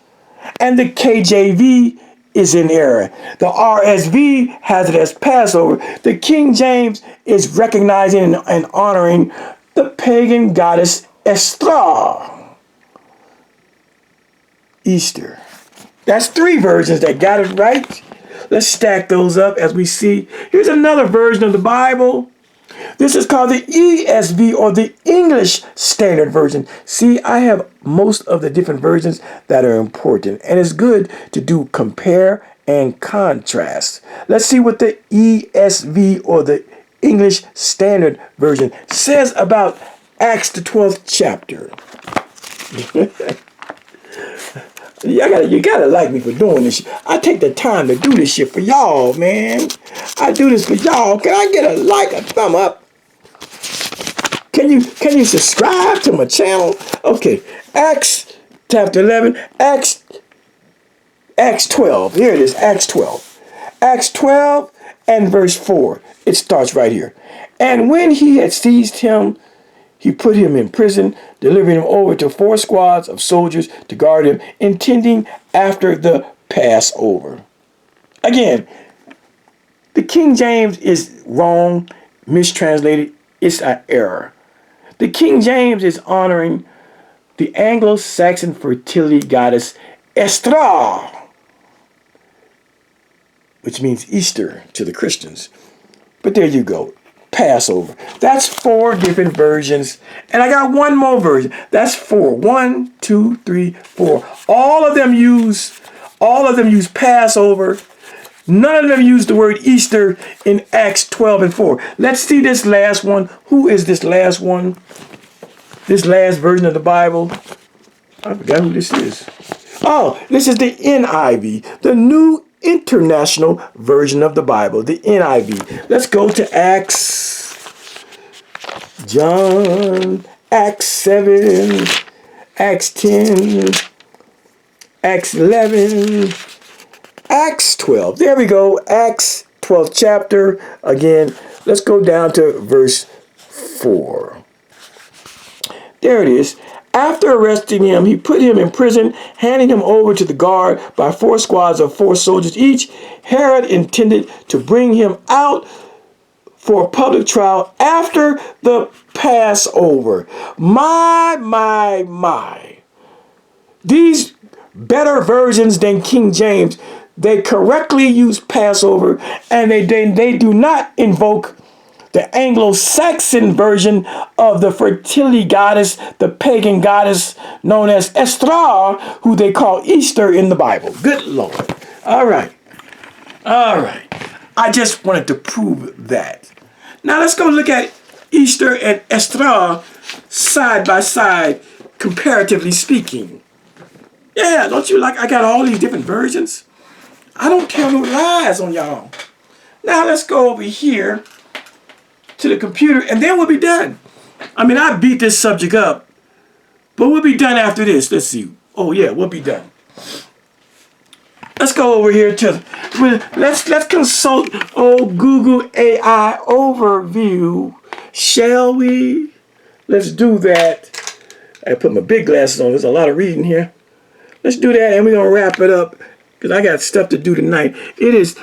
S1: and the KJV is in error. The RSV has it as Passover. The King James is recognizing and honoring the pagan goddess Eostre. Easter. That's 3 versions that got it right. Let's stack those up as we see. Here's another version of the Bible. This is called the ESV, or the English Standard Version. See, I have most of the different versions that are important, and it's good to do compare and contrast. Let's see what the ESV, or the English Standard Version, says about Acts the 12th chapter. You gotta like me for doing this. I take the time to do this shit for y'all, man. I do this for y'all. Can I get a like, a thumb up? Can you subscribe to my channel? Okay, Acts chapter 11, Acts 12. Here it is, Acts 12. Acts 12 and verse 4. It starts right here. And when he had seized him, he put him in prison, delivering him over to 4 squads of soldiers to guard him, intending after the Passover. Again, the King James is wrong, mistranslated. It's an error. The King James is honoring the Anglo-Saxon fertility goddess Eostre, which means Easter to the Christians. But there you go. Passover. That's 4 different versions. And I got one more version. That's 4. 1, 2, 3, 4. All of them use Passover. None of them use the word Easter in Acts 12 and 4. Let's see this last one. Who is this last one? This last version of the Bible. I forgot who this is. Oh, this is the NIV, the New International Version of the Bible, the NIV. Let's go to Acts, John, Acts 7, Acts 10, Acts 11, Acts 12. There we go, Acts 12th chapter. Again, let's go down to verse 4. There it is. After arresting him, he put him in prison, handing him over to the guard by 4 squads of 4 soldiers each. Herod intended to bring him out for a public trial after the Passover. My. These better versions than King James, they correctly use Passover, and they do not invoke the Anglo-Saxon version of the fertility goddess, the pagan goddess known as Eostre, who they call Easter in the Bible. Good Lord. All right. I just wanted to prove that. Now let's go look at Easter and Eostre side by side, comparatively speaking. Yeah, don't you like I got all these different versions? I don't tell no lies on y'all. Now let's go over here to the computer, and then we'll be done. I mean, I beat this subject up, but we'll be done after this. Let's see. Oh yeah, we'll be done. Let's go over here to, let's consult Google AI overview, shall we? Let's do that. I put my big glasses on. There's a lot of reading here. Let's do that, and we're going to wrap it up because I got stuff to do tonight. It is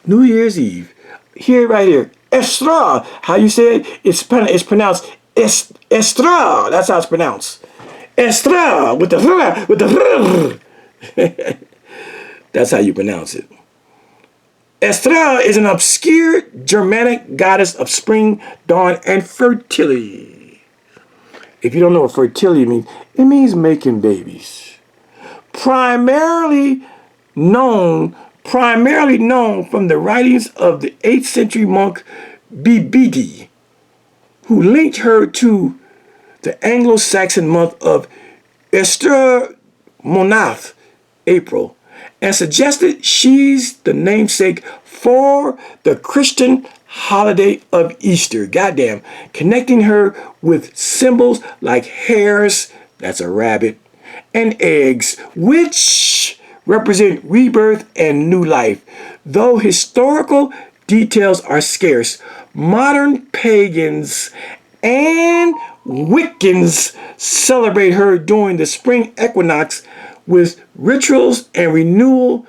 S1: New Year's Eve. Here, right here. Eostre. How you say it? It's pronounced Eostre. That's how it's pronounced. Eostre with the That's how you pronounce it. Eostre is an obscure Germanic goddess of spring, dawn, and fertility. If you don't know what fertility means, it means making babies. Primarily known from the writings of the 8th century monk Bibidi, who linked her to the Anglo-Saxon month of Eostre Monath, April, and suggested she's the namesake for the Christian holiday of Easter. Goddamn, connecting her with symbols like hares, that's a rabbit, and eggs, which represent rebirth and new life. Though historical details are scarce, modern pagans and Wiccans celebrate her during the spring equinox with rituals and renewal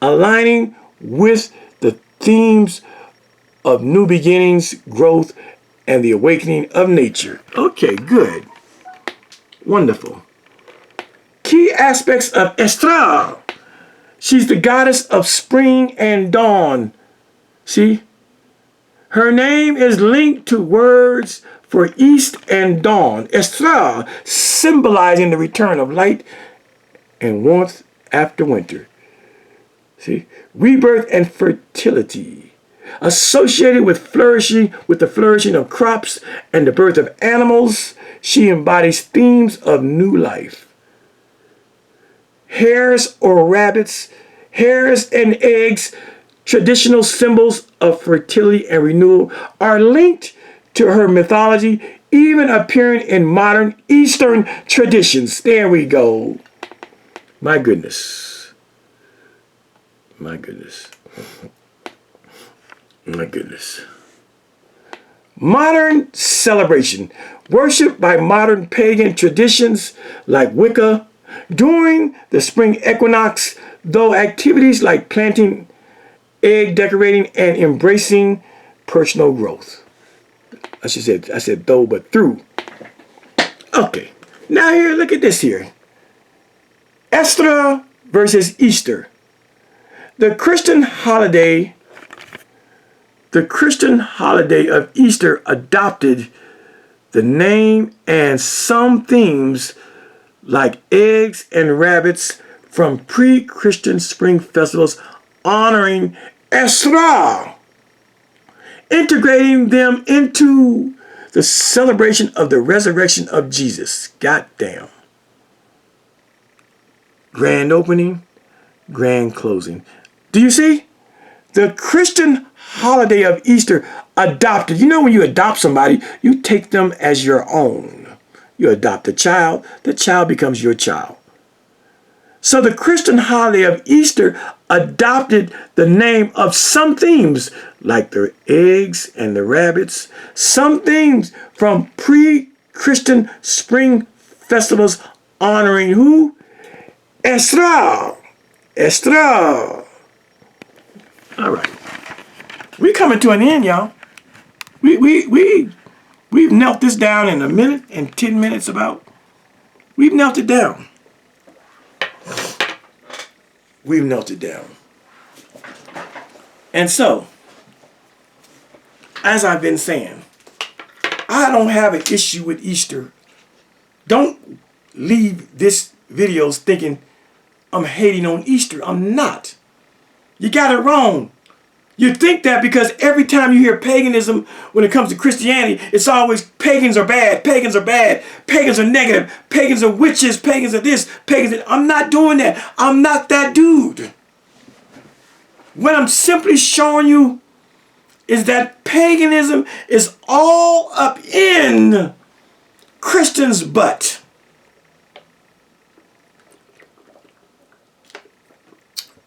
S1: aligning with the themes of new beginnings, growth, and the awakening of nature. Okay, good. Wonderful. Key aspects of Eostre. She's the goddess of spring and dawn. See? Her name is linked to words for east and dawn. Eostre, symbolizing the return of light and warmth after winter. See? Rebirth and fertility. Associated with the flourishing of crops and the birth of animals, she embodies themes of new life. Hares or rabbits, hares and eggs, traditional symbols of fertility and renewal, are linked to her mythology, even appearing in modern Eastern traditions. There we go. My goodness. My goodness. My goodness. Modern celebration. Worship by modern pagan traditions like Wicca during the spring equinox, though activities like planting, egg decorating, and embracing personal growth. I said though, but through. Okay. Now here, look at this here. Eostre versus Easter. The Christian holiday of Easter adopted the name and some themes like eggs and rabbits from pre-Christian spring festivals honoring Eostre, integrating them into the celebration of the resurrection of Jesus. Goddamn. Grand opening, grand closing. Do you see? The Christian holiday of Easter adopted. You know, when you adopt somebody, you take them as your own. You adopt a child, the child becomes your child. So the Christian holiday of Easter adopted the name of some themes, like the eggs and the rabbits, some themes from pre-Christian spring festivals honoring who? Eostre. Eostre. All right. We coming to an end, y'all. We've knelt this down in a minute and 10 minutes about. We've knelt it down. We've knelt it down. And so, as I've been saying, I don't have an issue with Easter. Don't leave this videos thinking I'm hating on Easter. I'm not. You got it wrong. You think that because every time you hear paganism when it comes to Christianity, it's always pagans are bad, pagans are bad, pagans are negative, pagans are witches, pagans are this, pagans are... I'm not doing that. I'm not that dude. What I'm simply showing you is that paganism is all up in Christians' butt.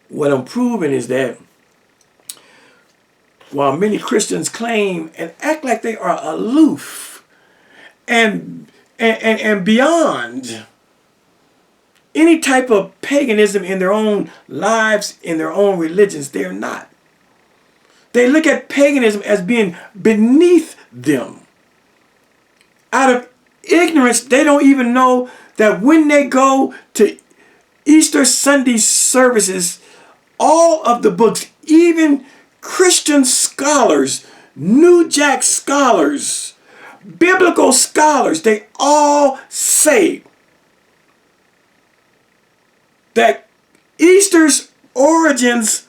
S1: What I'm proving is that while many Christians claim and act like they are aloof and and beyond any type of paganism in their own lives, in their own religions. They're not. They look at paganism as being beneath them. Out of ignorance, they don't even know that when they go to Easter Sunday services, all of the books, even Christian scholars, New Jack scholars, biblical scholars, they all say that Easter's origins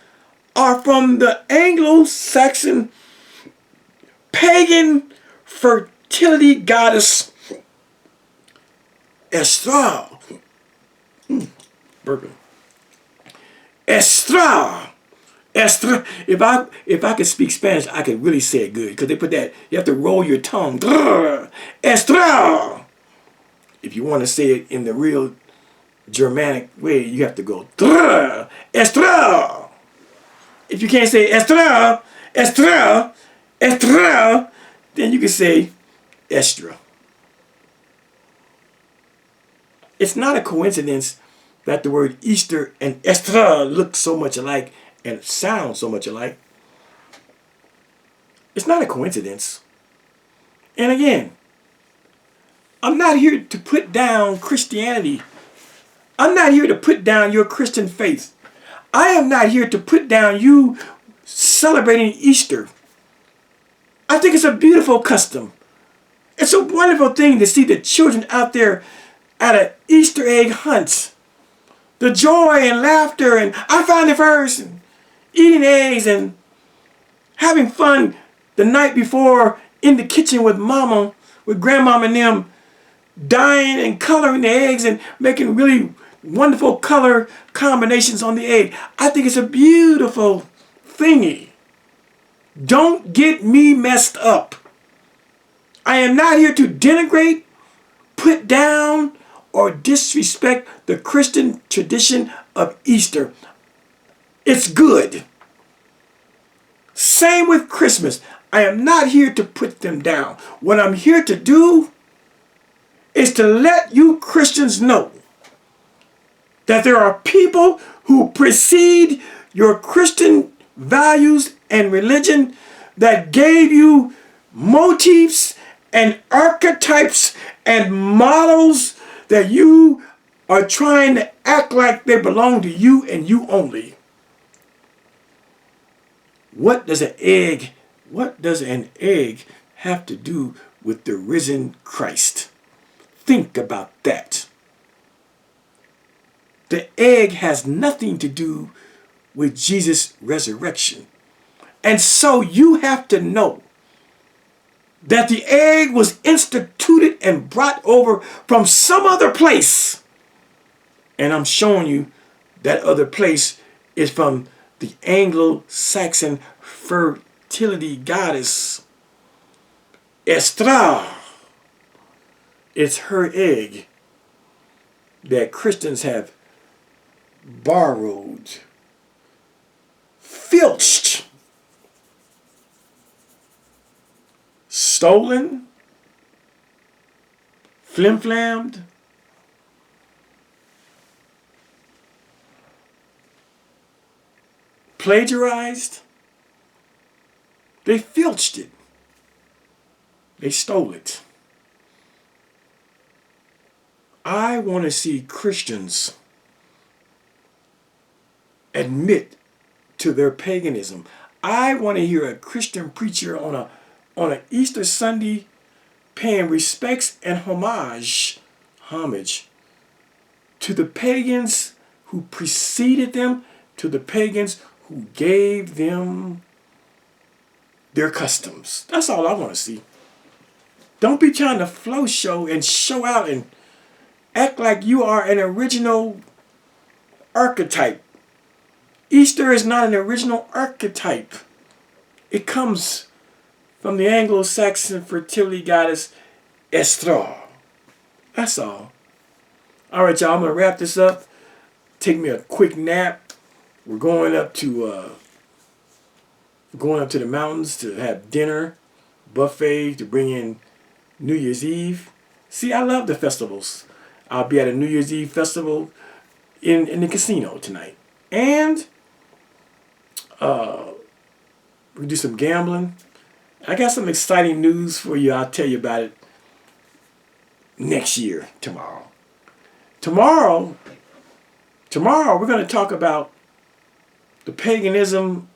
S1: are from the Anglo-Saxon pagan fertility goddess Eostre. Burger. Eostre. Eostre. If I could speak Spanish, I could really say it good, because they put that, you have to roll your tongue. Eostre. If you want to say it in the real Germanic way, you have to go Eostre. If you can't say Eostre, Eostre, Eostre, then you can say Eostre. It's not a coincidence that the word Easter and Eostre look so much alike and sound so much alike. It's not a coincidence. And again, I'm not here to put down Christianity. I'm not here to put down your Christian faith. I am not here to put down you celebrating Easter. I think it's a beautiful custom. It's a wonderful thing to see the children out there at an Easter egg hunt. The joy and laughter, and I found it first, and eating eggs and having fun the night before in the kitchen with mama, with grandmama and them, dyeing and coloring the eggs and making really wonderful color combinations on the egg. I think it's a beautiful thingy. Don't get me messed up. I am not here to denigrate, put down, or disrespect the Christian tradition of Easter. It's good. Same with Christmas. I am not here to put them down. What I'm here to do is to let you Christians know that there are people who precede your Christian values and religion that gave you motifs and archetypes and models that you are trying to act like they belong to you and you only. What does an egg have to do with the risen Christ? Think about that. The egg has nothing to do with Jesus' resurrection. And so you have to know that the egg was instituted and brought over from some other place. And I'm showing you that other place is from the Anglo-Saxon fertility goddess Eostre. It's her egg that Christians have borrowed, filched, stolen, flim-flammed, plagiarized. They filched it. They stole it. I want to see Christians admit to their paganism. I want to hear a Christian preacher on an Easter Sunday paying respects and homage to the pagans who preceded them, to the pagans who gave them their customs. That's all I want to see. Don't be trying to flow show and show out and act like you are an original archetype. Easter is not an original archetype. It comes from the Anglo-Saxon fertility goddess Eostre. That's all. All right, y'all, I'm going to wrap this up. Take me a quick nap. We're going up to the mountains to have dinner, buffet, to bring in New Year's Eve. See, I love the festivals. I'll be at a New Year's Eve festival in the casino tonight. And we do some gambling. I got some exciting news for you. I'll tell you about it next year, tomorrow. Tomorrow, we're going to talk about the paganism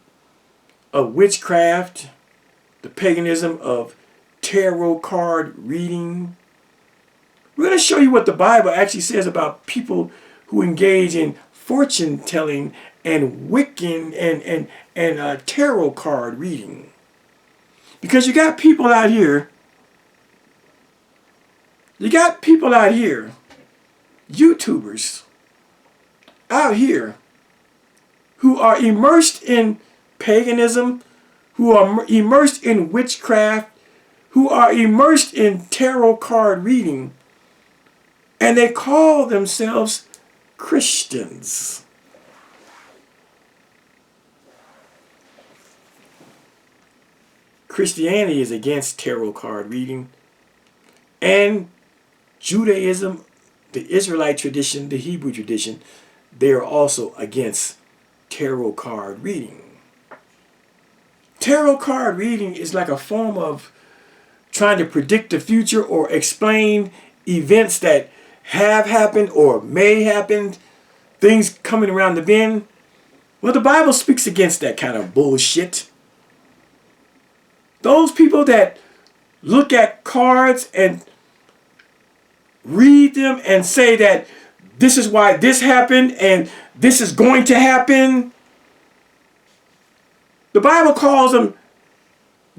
S1: of witchcraft, the paganism of tarot card reading. We're going to show you what the Bible actually says about people who engage in fortune telling and Wiccan and tarot card reading. Because you got people out here, YouTubers out here who are immersed in paganism, who are immersed in witchcraft, who are immersed in tarot card reading, and they call themselves Christians. Christianity is against tarot card reading, and Judaism, the Israelite tradition, the Hebrew tradition, they are also against tarot card reading. Tarot card reading is like a form of trying to predict the future or explain events that have happened or may happen, things coming around the bend. Well, the Bible speaks against that kind of bullshit. Those people that look at cards and read them and say that this is why this happened and this is going to happen, the Bible calls them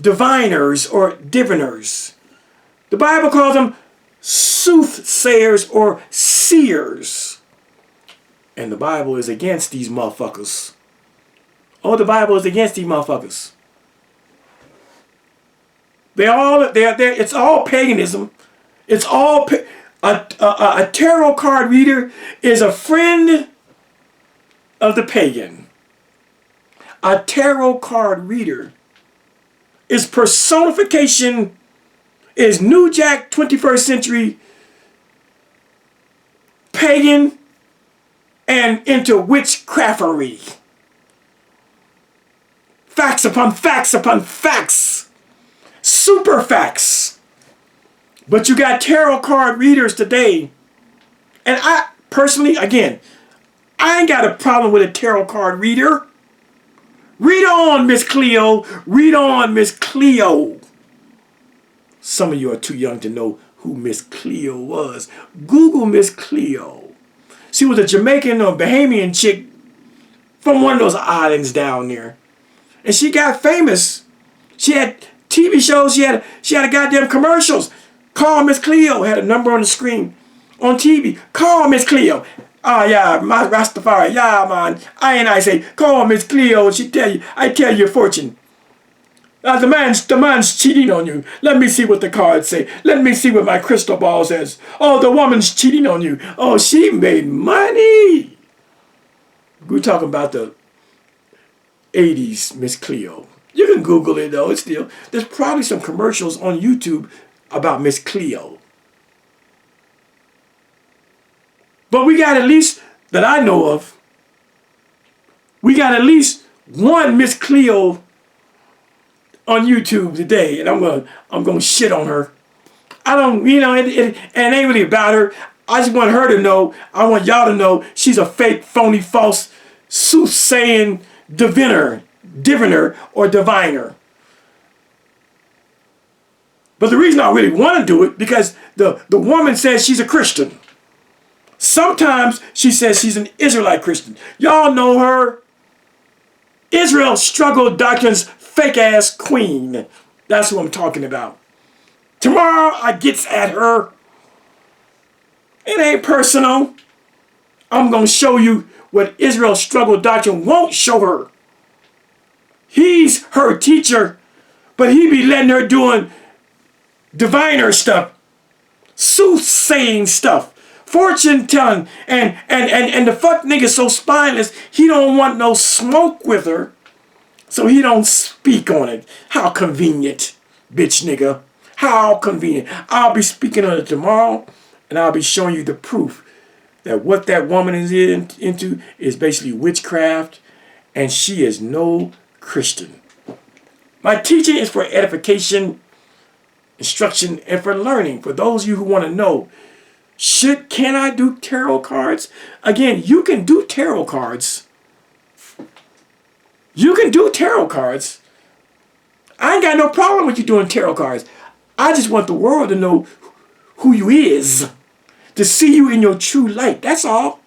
S1: diviners or diviners. The Bible calls them soothsayers or seers. And the Bible is against these motherfuckers. Oh, the Bible is against these motherfuckers. It's all paganism. It's all a tarot card reader is a friend of the pagan. A tarot card reader is personification, is New Jack 21st century pagan and into witchcraftery. Facts upon facts upon facts. Super facts. But you got tarot card readers today. And I personally, again, I ain't got a problem with a tarot card reader. Read on, Miss Cleo. Read on, Miss Cleo. Some of you are too young to know who Miss Cleo was. Google Miss Cleo. She was a Jamaican or Bahamian chick from one of those islands down there. And she got famous. She had TV shows. She had a goddamn commercials. Call Miss Cleo. Had a number on the screen on TV. Call Miss Cleo. Ah, yeah, my Rastafari. Yeah, man. I say, call Miss Cleo. I tell you your fortune. The man's cheating on you. Let me see what the cards say. Let me see what my crystal ball says. Oh, the woman's cheating on you. Oh, she made money. We're talking about the 80s Miss Cleo. You can Google it though. There's probably some commercials on YouTube about Miss Cleo. But we got at least, that I know of, we got at least one Miss Cleo on YouTube today, and I'm gonna shit on her. I don't, it ain't really about her. I just want her to know, I want y'all to know she's a fake, phony, false, soothsaying diviner or diviner. But the reason I really want to do it, because the woman says she's a Christian. Sometimes she says she's an Israelite Christian. Y'all know her. Israel Struggle Doctrine's fake ass queen. That's who I'm talking about. Tomorrow I gets at her. It ain't personal. I'm going to show you what Israel Struggle Doctrine won't show her. He's her teacher, but he be letting her doing diviner stuff, soothsaying stuff, fortune telling, and the fuck nigga's so spineless, he don't want no smoke with her, so he don't speak on it. How convenient, bitch nigga. How convenient. I'll be speaking on it tomorrow, and I'll be showing you the proof that what that woman is into is basically witchcraft, and she is no Christian. My teaching is for edification, instruction, and for learning. For those of you who want to know, can I do tarot cards? Again, you can do tarot cards. You can do tarot cards. I ain't got no problem with you doing tarot cards. I just want the world to know who you is. To see you in your true light. That's all.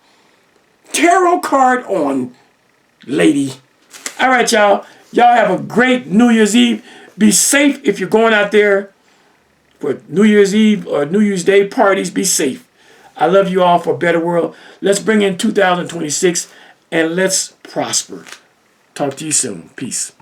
S1: Tarot card on, lady. All right, y'all. Y'all have a great New Year's Eve. Be safe if you're going out there for New Year's Eve or New Year's Day parties. Be safe. I love you all for a better world. Let's bring in 2026 and let's prosper. Talk to you soon. Peace.